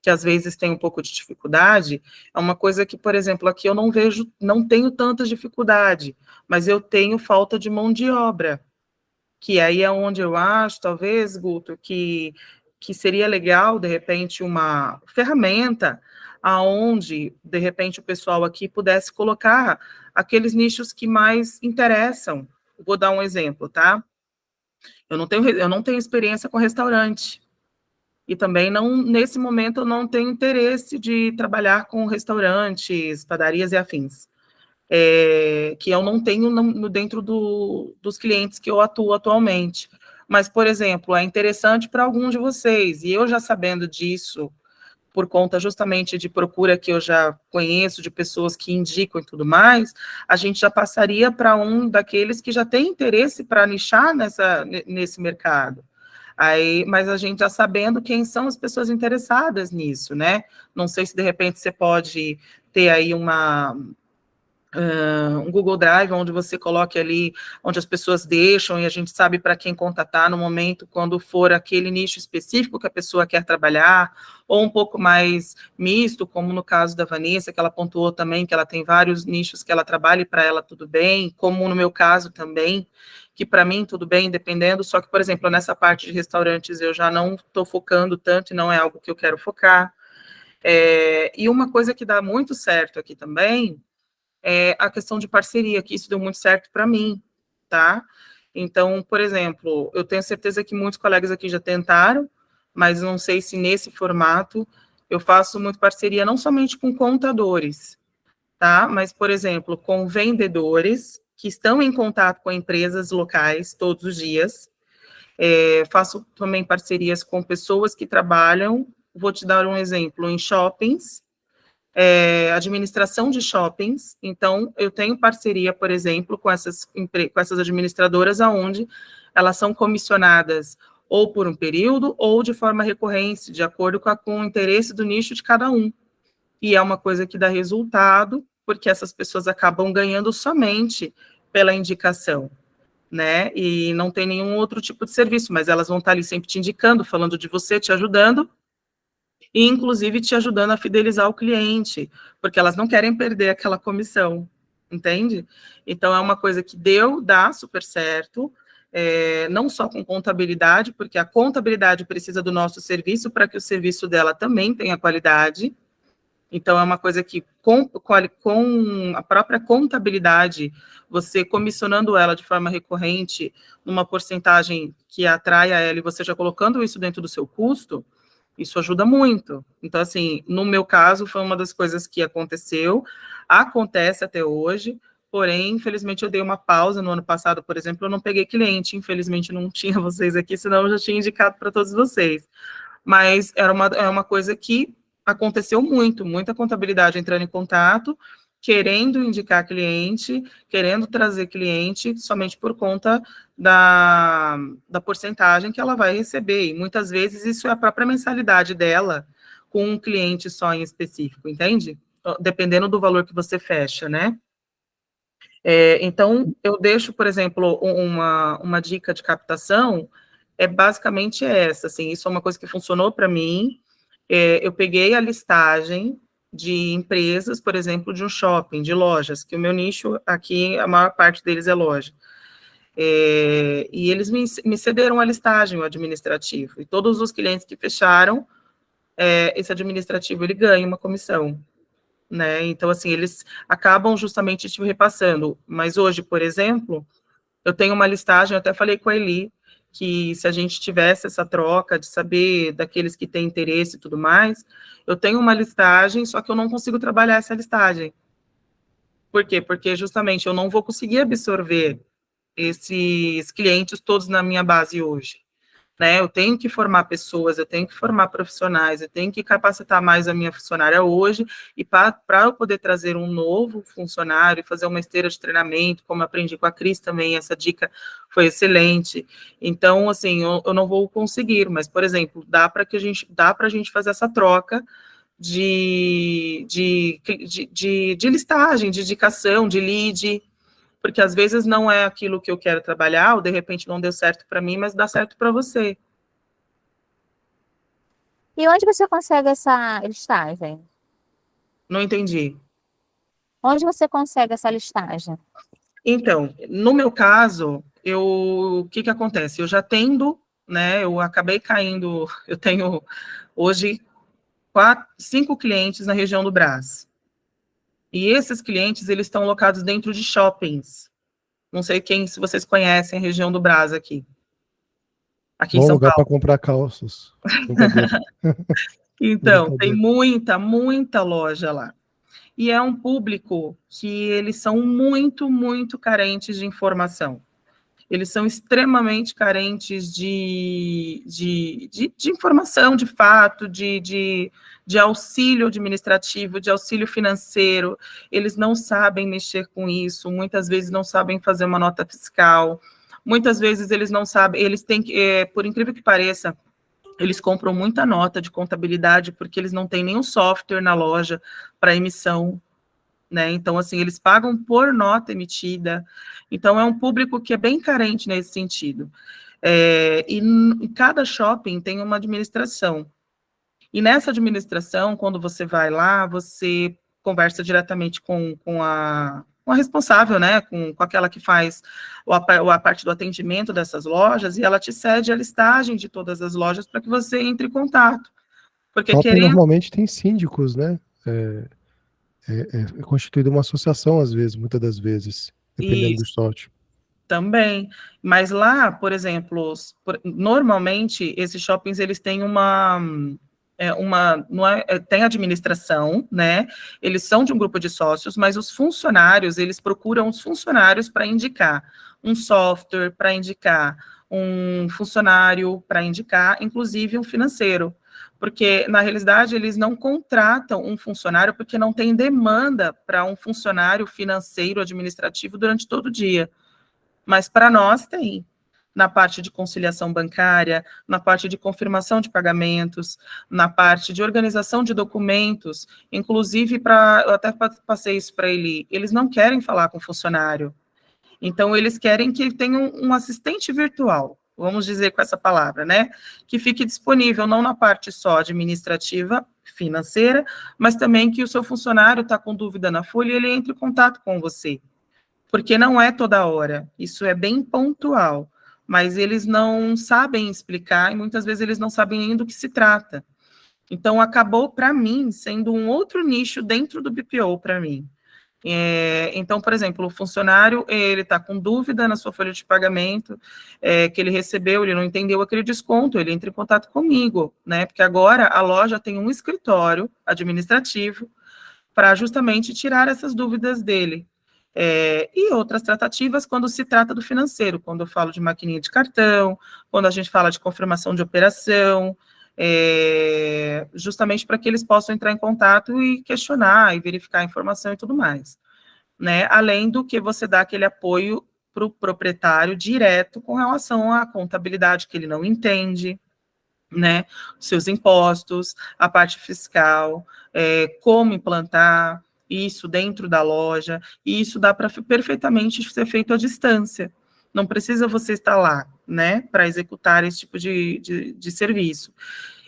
que às vezes tem um pouco de dificuldade, é uma coisa que, por exemplo, aqui eu não vejo, não tenho tanta dificuldade, mas eu tenho falta de mão de obra, que aí é onde eu acho, talvez, Guto, que seria legal, de repente, uma ferramenta aonde, de repente, o pessoal aqui pudesse colocar aqueles nichos que mais interessam. Vou dar um exemplo, tá? Eu não tenho experiência com restaurante. E também, nesse momento, eu não tenho interesse de trabalhar com restaurantes, padarias e afins. Que eu não tenho dentro dos clientes que eu atuo atualmente. Mas, por exemplo, é interessante para algum de vocês, e eu já sabendo disso, por conta justamente de procura que eu já conheço, de pessoas que indicam e tudo mais, a gente já passaria para um daqueles que já tem interesse para nichar nesse mercado. Mas a gente já sabendo quem são as pessoas interessadas nisso, né? Não sei se de repente você pode ter aí um Google Drive, onde você coloque ali, onde as pessoas deixam, e a gente sabe para quem contatar no momento, quando for aquele nicho específico que a pessoa quer trabalhar, ou um pouco mais misto, como no caso da Vanessa, que ela pontuou também, que ela tem vários nichos que ela trabalha e para ela tudo bem, como no meu caso também, que para mim tudo bem, dependendo, só que, por exemplo, nessa parte de restaurantes eu já não estou focando tanto, e não é algo que eu quero focar. E uma coisa que dá muito certo aqui também, a questão de parceria, que isso deu muito certo para mim, tá? Então, por exemplo, eu tenho certeza que muitos colegas aqui já tentaram, mas não sei se nesse formato eu faço muito parceria, não somente com contadores, tá? Mas, por exemplo, com vendedores que estão em contato com empresas locais todos os dias. Faço também parcerias com pessoas que trabalham, vou te dar um exemplo, em shoppings, administração de shoppings. Então, eu tenho parceria, por exemplo, com essas administradoras, aonde elas são comissionadas ou por um período, ou de forma recorrente, de acordo com o interesse do nicho de cada um. E é uma coisa que dá resultado, porque essas pessoas acabam ganhando somente pela indicação, né? E não tem nenhum outro tipo de serviço, mas elas vão estar ali sempre te indicando, falando de você, te ajudando, e inclusive te ajudando a fidelizar o cliente, porque elas não querem perder aquela comissão, entende? Então, é uma coisa que dá super certo, não só com contabilidade, porque a contabilidade precisa do nosso serviço para que o serviço dela também tenha qualidade. Então, é uma coisa que, com a própria contabilidade, você comissionando ela de forma recorrente, numa porcentagem que atraia ela, e você já colocando isso dentro do seu custo, isso ajuda muito. Então, assim, no meu caso, foi uma das coisas que acontece até hoje, porém, infelizmente, eu dei uma pausa no ano passado, por exemplo, eu não peguei cliente, infelizmente não tinha vocês aqui, senão eu já tinha indicado para todos vocês. Mas é uma coisa que aconteceu muita contabilidade entrando em contato, querendo indicar cliente, querendo trazer cliente, somente por conta da porcentagem que ela vai receber. E muitas vezes isso é a própria mensalidade dela, com um cliente só em específico, entende? Dependendo do valor que você fecha, né? Então, eu deixo, por exemplo, uma dica de captação, basicamente essa, assim, isso é uma coisa que funcionou para mim. Eu peguei a listagem de empresas, por exemplo, de um shopping, de lojas, que o meu nicho aqui, a maior parte deles é loja. E eles me cederam a listagem, o administrativo, e todos os clientes que fecharam, esse administrativo, ele ganha uma comissão, né? Então, assim, eles acabam justamente te repassando. Mas hoje, por exemplo, eu tenho uma listagem, eu até falei com a Eli, que se a gente tivesse essa troca de saber daqueles que têm interesse e tudo mais, eu tenho uma listagem, só que eu não consigo trabalhar essa listagem. Por quê? Porque justamente eu não vou conseguir absorver esses clientes todos na minha base hoje, né? Eu tenho que formar pessoas, eu tenho que formar profissionais, eu tenho que capacitar mais a minha funcionária hoje, e para eu poder trazer um novo funcionário, fazer uma esteira de treinamento, como eu aprendi com a Cris também, essa dica foi excelente. Então, assim, eu não vou conseguir, mas, por exemplo, dá para a gente fazer essa troca de listagem, de indicação, de lead, porque às vezes não é aquilo que eu quero trabalhar, ou de repente não deu certo para mim, mas dá certo para você. E onde você consegue essa listagem? Não entendi. Onde você consegue essa listagem? Então, no meu caso, o que acontece? Eu já tendo, né, eu acabei caindo, eu tenho hoje 5 clientes na região do Brás. E esses clientes, eles estão locados dentro de shoppings. Não sei se vocês conhecem a região do Brás aqui. Aqui em Bom São lugar para Paulo. comprar calças. Então, tem muita loja lá. E é um público que eles são muito carentes de informação. Eles são extremamente carentes de informação, de fato, de auxílio administrativo, de auxílio financeiro. Eles não sabem mexer com isso, muitas vezes não sabem fazer uma nota fiscal, muitas vezes eles não sabem, eles têm que, por incrível que pareça, eles compram muita nota de contabilidade porque eles não têm nenhum software na loja para emissão, né? Então, assim, eles pagam por nota emitida. Então, é um público que é bem carente nesse sentido. E cada shopping tem uma administração. E nessa administração, quando você vai lá, você conversa diretamente com a responsável, né? Com aquela que faz a parte do atendimento dessas lojas, e ela te cede a listagem de todas as lojas para que você entre em contato. Porque Shopping normalmente tem síndicos, né? É constituída uma associação, às vezes, muitas das vezes, dependendo do sorte. Também, mas lá, por exemplo, normalmente esses shoppings eles têm tem administração, né? Eles são de um grupo de sócios, mas os funcionários, eles procuram os funcionários para indicar um software, para indicar um funcionário, para indicar, inclusive, um financeiro. Porque, na realidade, eles não contratam um funcionário porque não tem demanda para um funcionário financeiro, administrativo durante todo o dia. Mas para nós tem. Na parte de conciliação bancária, na parte de confirmação de pagamentos, na parte de organização de documentos, inclusive eu até passei isso para ele, eles não querem falar com o funcionário. Então, eles querem que tenha um assistente virtual, vamos dizer com essa palavra, né? Que fique disponível não na parte só administrativa, financeira, mas também que o seu funcionário está com dúvida na folha e ele entre em contato com você. Porque não é toda hora, isso é bem pontual, mas eles não sabem explicar e muitas vezes eles não sabem nem do que se trata. Então, acabou, para mim, sendo um outro nicho dentro do BPO para mim. Então, por exemplo, o funcionário, ele está com dúvida na sua folha de pagamento, que ele recebeu, ele não entendeu aquele desconto, ele entra em contato comigo, né? Porque agora a loja tem um escritório administrativo para justamente tirar essas dúvidas dele. E outras tratativas quando se trata do financeiro, quando eu falo de maquininha de cartão, quando a gente fala de confirmação de operação, justamente para que eles possam entrar em contato e questionar e verificar a informação e tudo mais, né? Além do que você dá aquele apoio para o proprietário direto com relação à contabilidade que ele não entende, né? Seus impostos, a parte fiscal, como implantar isso dentro da loja, e isso dá para perfeitamente ser feito à distância. Não precisa você estar lá, né, para executar esse tipo de serviço.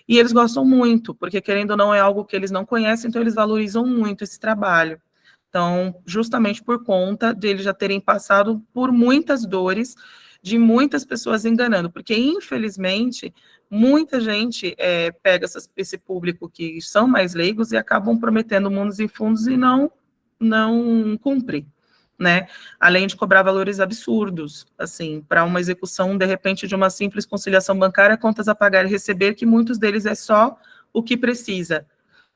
E eles gostam muito, porque querendo ou não é algo que eles não conhecem, então eles valorizam muito esse trabalho. Então, justamente por conta de eles já terem passado por muitas dores, de muitas pessoas enganando, porque infelizmente muita gente pega esse público que são mais leigos e acabam prometendo mundos e fundos e não cumpre, né? Além de cobrar valores absurdos, assim, para uma execução, de repente, de uma simples conciliação bancária, contas a pagar e receber, que muitos deles é só o que precisa,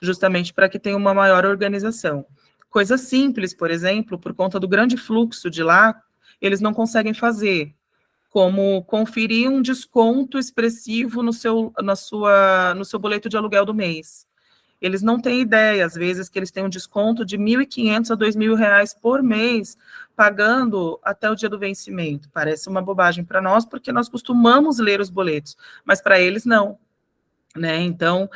justamente para que tenha uma maior organização. Coisas simples, por exemplo, por conta do grande fluxo de lá, eles não conseguem fazer, como conferir um desconto expressivo no seu boleto de aluguel do mês. Eles não têm ideia, às vezes, que eles têm um desconto de R$ 1.500 a R$ 2.000 por mês, pagando até o dia do vencimento. Parece uma bobagem para nós, porque nós costumamos ler os boletos, mas para eles não. Né? Então,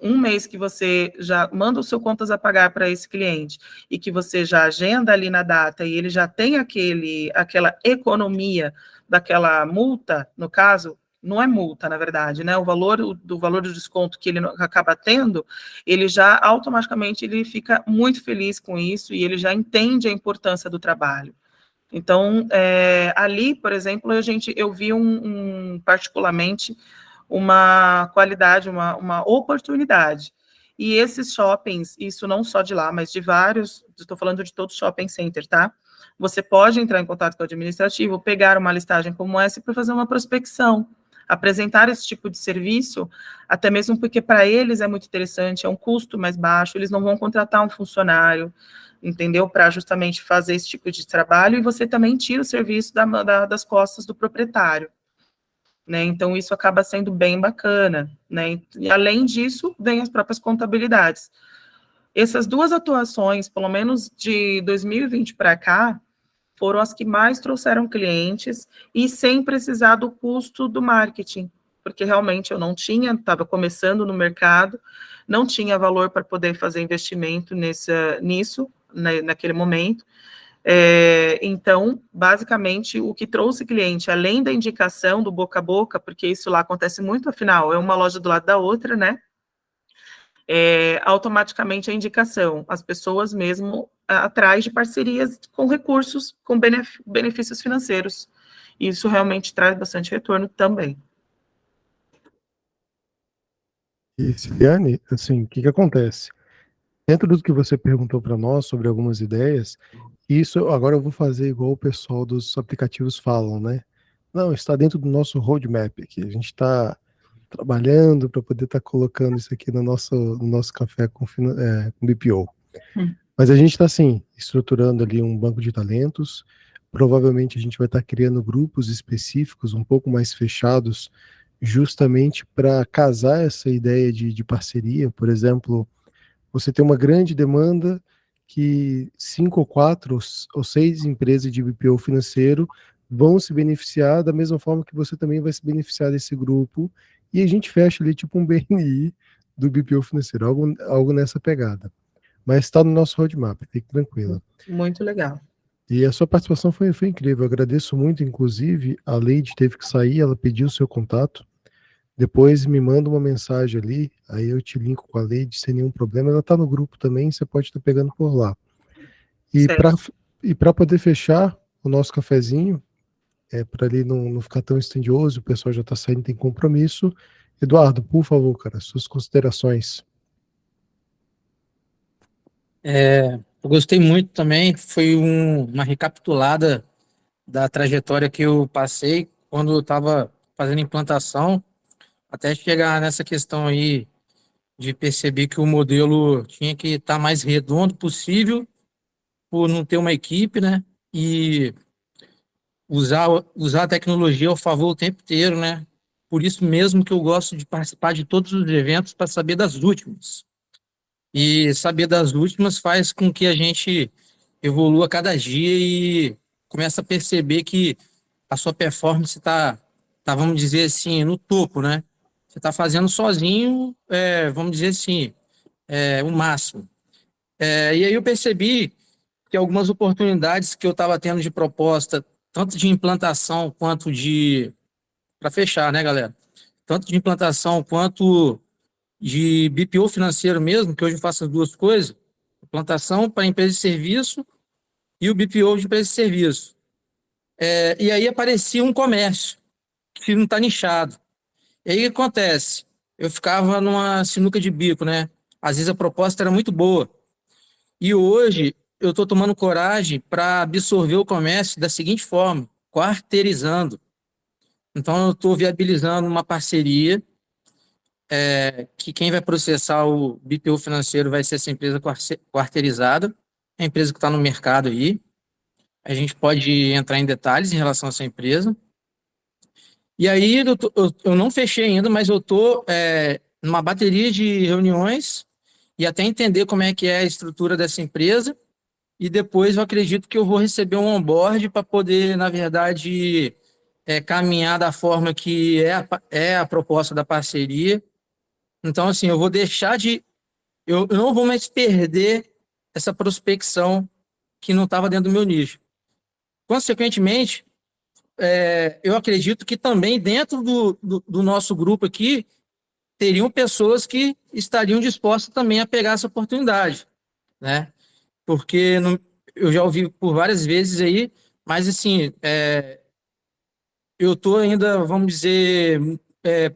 um mês que você já manda o seu contas a pagar para esse cliente e que você já agenda ali na data e ele já tem aquela economia daquela multa, no caso, não é multa, na verdade, né? O valor do desconto que ele acaba tendo, ele já automaticamente ele fica muito feliz com isso e ele já entende a importância do trabalho. Então, ali, por exemplo, eu vi particularmente uma qualidade, uma oportunidade. E esses shoppings, isso não só de lá, mas de vários, estou falando de todo shopping center, tá? Você pode entrar em contato com o administrativo, pegar uma listagem como essa para fazer uma prospecção, apresentar esse tipo de serviço, até mesmo porque para eles é muito interessante, é um custo mais baixo, eles não vão contratar um funcionário, entendeu? Para justamente fazer esse tipo de trabalho, e você também tira o serviço das costas do proprietário. Né, então, isso acaba sendo bem bacana, né, e além disso, vem as próprias contabilidades. Essas duas atuações, pelo menos de 2020 para cá, foram as que mais trouxeram clientes, e sem precisar do custo do marketing, porque realmente eu não tinha, estava começando no mercado, não tinha valor para poder fazer investimento nisso, né, naquele momento. Então, basicamente, o que trouxe cliente, além da indicação do boca a boca, porque isso lá acontece muito, afinal, é uma loja do lado da outra, né? Automaticamente a indicação, as pessoas mesmo atrás de parcerias com recursos, com benefícios financeiros. Isso realmente traz bastante retorno também. E, Ciliane, assim, o que acontece? Dentro do que você perguntou para nós sobre algumas ideias, isso agora eu vou fazer igual o pessoal dos aplicativos falam, né? Não, está dentro do nosso roadmap aqui. A gente está trabalhando para poder estar colocando isso aqui no nosso café com BPO. Mas a gente está, assim, estruturando ali um banco de talentos. Provavelmente a gente vai estar criando grupos específicos, um pouco mais fechados, justamente para casar essa ideia de parceria. Por exemplo, você tem uma grande demanda que 5 ou 4 ou 6 empresas de BPO financeiro vão se beneficiar da mesma forma que você também vai se beneficiar desse grupo, e a gente fecha ali tipo um BNI do BPO financeiro, algo nessa pegada. Mas está no nosso roadmap, fique tranquila. Muito legal. E a sua participação foi incrível, eu agradeço muito, inclusive, a Leide teve que sair, ela pediu o seu contato, depois me manda uma mensagem ali, aí eu te linko com a Leide sem nenhum problema, ela está no grupo também, você pode estar pegando por lá. E para poder fechar o nosso cafezinho, para ali não ficar tão estendioso, o pessoal já está saindo, tem compromisso. Eduardo, por favor, cara, suas considerações. Eu gostei muito também, foi uma recapitulada da trajetória que eu passei quando eu estava fazendo implantação, até chegar nessa questão aí de perceber que o modelo tinha que estar mais redondo possível, por não ter uma equipe, né? E usar a tecnologia ao favor o tempo inteiro, né? Por isso mesmo que eu gosto de participar de todos os eventos para saber das últimas. E saber das últimas faz com que a gente evolua cada dia e começa a perceber que a sua performance está, vamos dizer assim, no topo, né? Você está fazendo sozinho, vamos dizer assim, o máximo. E aí eu percebi que algumas oportunidades que eu estava tendo de proposta, tanto de implantação quanto para fechar, né, galera? Tanto de implantação quanto de BPO financeiro mesmo, que hoje eu faço as duas coisas, implantação para empresa de serviço e o BPO de empresa de serviço. E aí aparecia um comércio que não está nichado. E aí o que acontece? Eu ficava numa sinuca de bico, né? Às vezes a proposta era muito boa. E hoje eu estou tomando coragem para absorver o comércio da seguinte forma, quarteirizando. Então eu estou viabilizando uma parceria que quem vai processar o BPO financeiro vai ser essa empresa quarteirizada, a empresa que está no mercado aí. A gente pode entrar em detalhes em relação a essa empresa. E aí eu não fechei ainda, mas eu estou numa bateria de reuniões e até entender como é que é a estrutura dessa empresa. E depois eu acredito que eu vou receber um onboard para poder, na verdade, caminhar da forma que é a proposta da parceria. Então, assim, eu vou deixar eu não vou mais perder essa prospecção que não estava dentro do meu nicho. Consequentemente, eu acredito que também dentro do nosso grupo aqui, teriam pessoas que estariam dispostas também a pegar essa oportunidade, né? Porque eu já ouvi por várias vezes aí, mas assim, eu estou ainda, vamos dizer,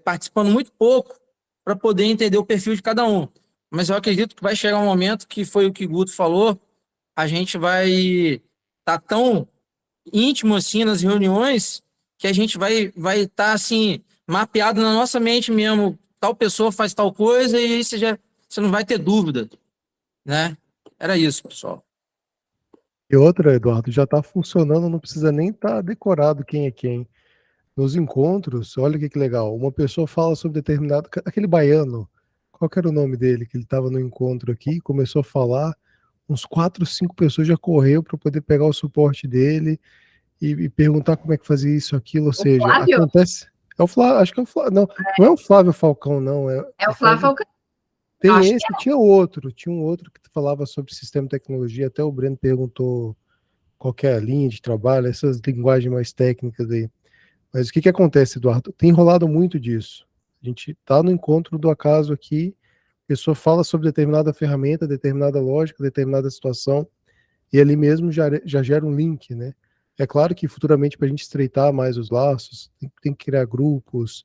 participando muito pouco para poder entender o perfil de cada um. Mas eu acredito que vai chegar um momento que foi o que o Guto falou, a gente vai estar tão íntimo assim nas reuniões que a gente vai estar assim mapeado na nossa mente mesmo, tal pessoa faz tal coisa e aí você não vai ter dúvida, né? Era isso, pessoal. E outra, Eduardo, já está funcionando, não precisa nem estar decorado quem é quem. Nos encontros, olha que legal, uma pessoa fala sobre determinado, aquele baiano, qual que era o nome dele, que ele estava no encontro aqui, começou a falar, uns 4, 5 pessoas já correu para poder pegar o suporte dele e perguntar como é que fazia isso, aquilo, ou seja, Flávio? acontece... É o Flávio, acho que é o Flávio, não é o Flávio Falcão, não. É o Flávio Falcão. Tem Acho esse, tinha um outro que falava sobre sistema de tecnologia, até o Breno perguntou qual que é a linha de trabalho, essas linguagens mais técnicas aí. Mas o que acontece, Eduardo? Tem rolado muito disso. A gente está no encontro do acaso aqui, a pessoa fala sobre determinada ferramenta, determinada lógica, determinada situação, e ali mesmo já gera um link, né? É claro que futuramente, para a gente estreitar mais os laços, tem que criar grupos.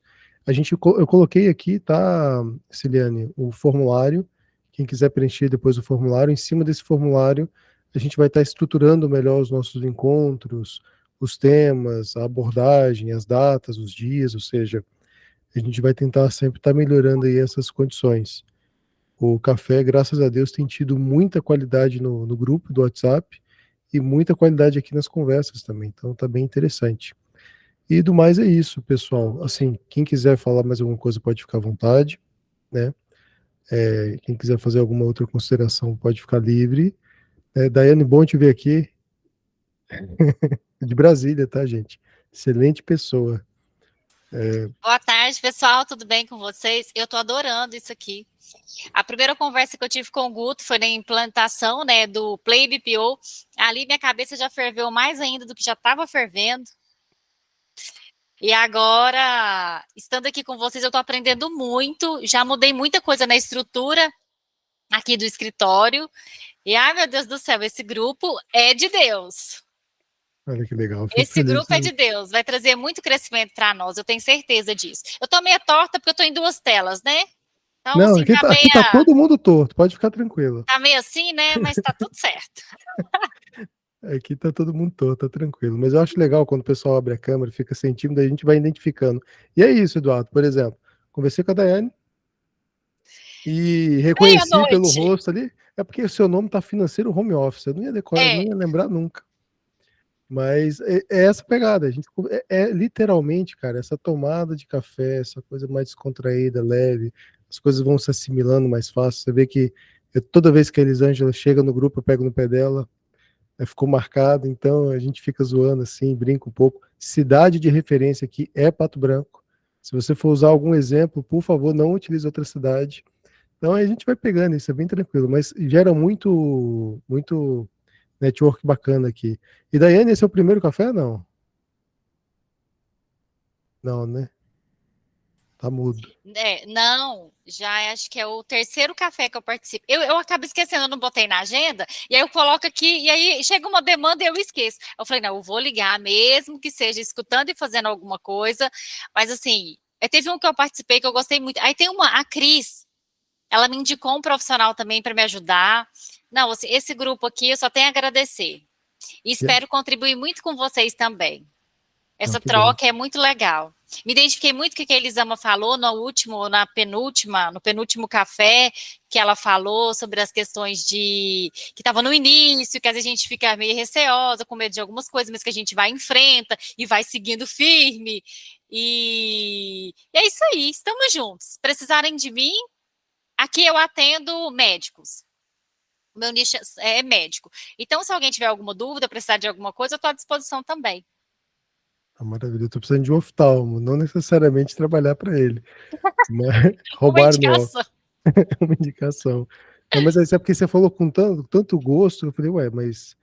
Eu coloquei aqui, tá, Ciliane, o formulário. Quem quiser preencher depois o formulário, em cima desse formulário, a gente vai estar estruturando melhor os nossos encontros, os temas, a abordagem, as datas, os dias, ou seja, a gente vai tentar sempre estar melhorando aí essas condições. O café, graças a Deus, tem tido muita qualidade no grupo do WhatsApp e muita qualidade aqui nas conversas também, então tá bem interessante. E do mais é isso, pessoal. Assim, quem quiser falar mais alguma coisa pode ficar à vontade, né? Quem quiser fazer alguma outra consideração pode ficar livre. Daiane, bom te ver aqui. De Brasília, tá, gente? Excelente pessoa. Boa tarde, pessoal, tudo bem com vocês? Eu tô adorando isso aqui. A primeira conversa que eu tive com o Guto foi na implantação, né, do Play BPO. Ali minha cabeça já ferveu mais ainda do que já estava fervendo. E agora, estando aqui com vocês, eu tô aprendendo muito, já mudei muita coisa na estrutura aqui do escritório. E, ai, meu Deus do céu, esse grupo é de Deus. Olha que legal. Fico Esse feliz, grupo é de Deus, vai trazer muito crescimento para nós, eu tenho certeza disso. Eu tô meio torta porque eu tô em 2 telas, né? Então, Não, assim, aqui tá todo mundo torto, pode ficar tranquilo. tá meio assim, né? Mas tá tudo certo. Aqui tá todo mundo torto, tá tranquilo. Mas eu acho legal quando o pessoal abre a câmera, fica sem tímido, a gente vai identificando. E é isso, Eduardo, por exemplo, conversei com a Daiane e reconheci pelo rosto ali, é porque o seu nome tá Financeiro Home Office, eu não ia decorar, não ia lembrar nunca. Mas é essa pegada, a gente literalmente, cara, essa tomada de café, essa coisa mais descontraída, leve, as coisas vão se assimilando mais fácil. Você vê que toda vez que a Elisângela chega no grupo, eu pego no pé dela, ficou marcado, então a gente fica zoando assim, brinca um pouco. Cidade de referência aqui é Pato Branco. Se você for usar algum exemplo, por favor, não utilize outra cidade. Então a gente vai pegando, isso é bem tranquilo, mas gera muito network bacana aqui. E Daiane, esse é o primeiro café, não? Não, né? Tá mudo. Não, já acho que é o 3º café que eu participo. Eu acabo esquecendo, eu não botei na agenda, e aí eu coloco aqui, e aí chega uma demanda e eu esqueço. Eu falei, não, eu vou ligar, mesmo que seja escutando e fazendo alguma coisa, mas assim, teve um que eu participei que eu gostei muito. Aí tem a Cris, ela me indicou um profissional também para me ajudar. Não, assim, esse grupo aqui eu só tenho a agradecer. E espero contribuir muito com vocês também. Essa troca é muito legal. Me identifiquei muito com o que a Elisama falou no penúltimo café, que ela falou sobre as questões que estavam no início, que às vezes a gente fica meio receosa, com medo de algumas coisas, mas que a gente vai enfrenta e vai seguindo firme. E é isso aí, estamos juntos. Precisarem de mim, aqui eu atendo médicos. O meu nicho é médico. Então, se alguém tiver alguma dúvida, precisar de alguma coisa, eu estou à disposição também. Maravilha, eu tô precisando de um oftalmo, não necessariamente trabalhar para ele. Mas roubar uma indicação. Não, mas é porque você falou com tanto gosto, eu falei, ué, mas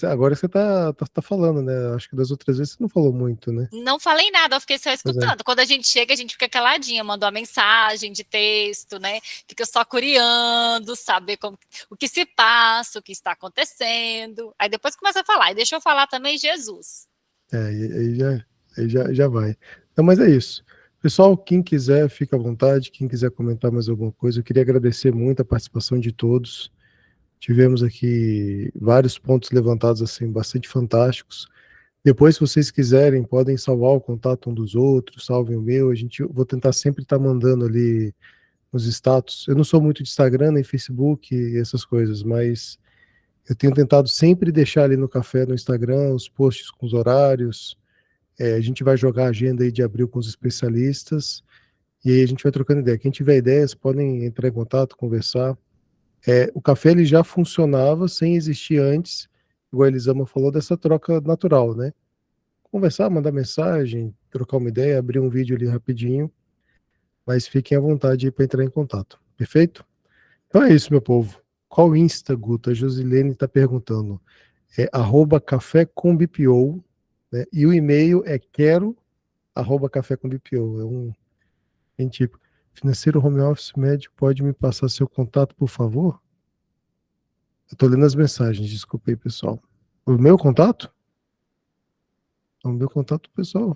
agora você tá falando, né? Acho que das outras vezes você não falou muito, né? Não falei nada, eu fiquei só escutando. Quando a gente chega, a gente fica caladinha, mandou uma mensagem de texto, né? Fica só curiando, saber o que se passa, o que está acontecendo. Aí depois começa a falar, e deixa eu falar também Jesus. Aí já vai. Não, mas é isso. Pessoal, quem quiser, fica à vontade. Quem quiser comentar mais alguma coisa, eu queria agradecer muito a participação de todos. Tivemos aqui vários pontos levantados, assim, bastante fantásticos. Depois, se vocês quiserem, podem salvar o contato um dos outros, salvem o meu. Vou tentar sempre estar mandando ali nos status. Eu não sou muito de Instagram, nem Facebook e essas coisas, mas eu tenho tentado sempre deixar ali no café, no Instagram, os posts com os horários. A gente vai jogar a agenda aí de abril com os especialistas e aí a gente vai trocando ideia. Quem tiver ideias, podem entrar em contato, conversar. O café ele já funcionava sem existir antes, igual a Elisama falou, dessa troca natural, né? Conversar, mandar mensagem, trocar uma ideia, abrir um vídeo ali rapidinho, mas fiquem à vontade para entrar em contato, perfeito? Então é isso, meu povo. Qual Insta, Guto? A Josilene está perguntando. @cafécombpo, né? E o e-mail é quero@cafécombpo. Bem tipo, Financeiro Home Office Médio, pode me passar seu contato, por favor? Eu tô lendo as mensagens, desculpa aí, pessoal. O meu contato? O meu contato, pessoal.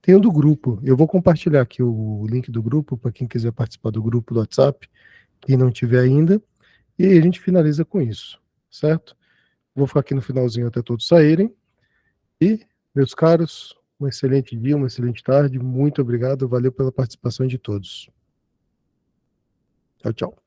Tem o do grupo. Eu vou compartilhar aqui o link do grupo para quem quiser participar do grupo do WhatsApp, quem não tiver ainda. E aí a gente finaliza com isso, certo? Vou ficar aqui no finalzinho até todos saírem. E, meus caros, um excelente dia, uma excelente tarde. Muito obrigado, valeu pela participação de todos. Tchau, tchau.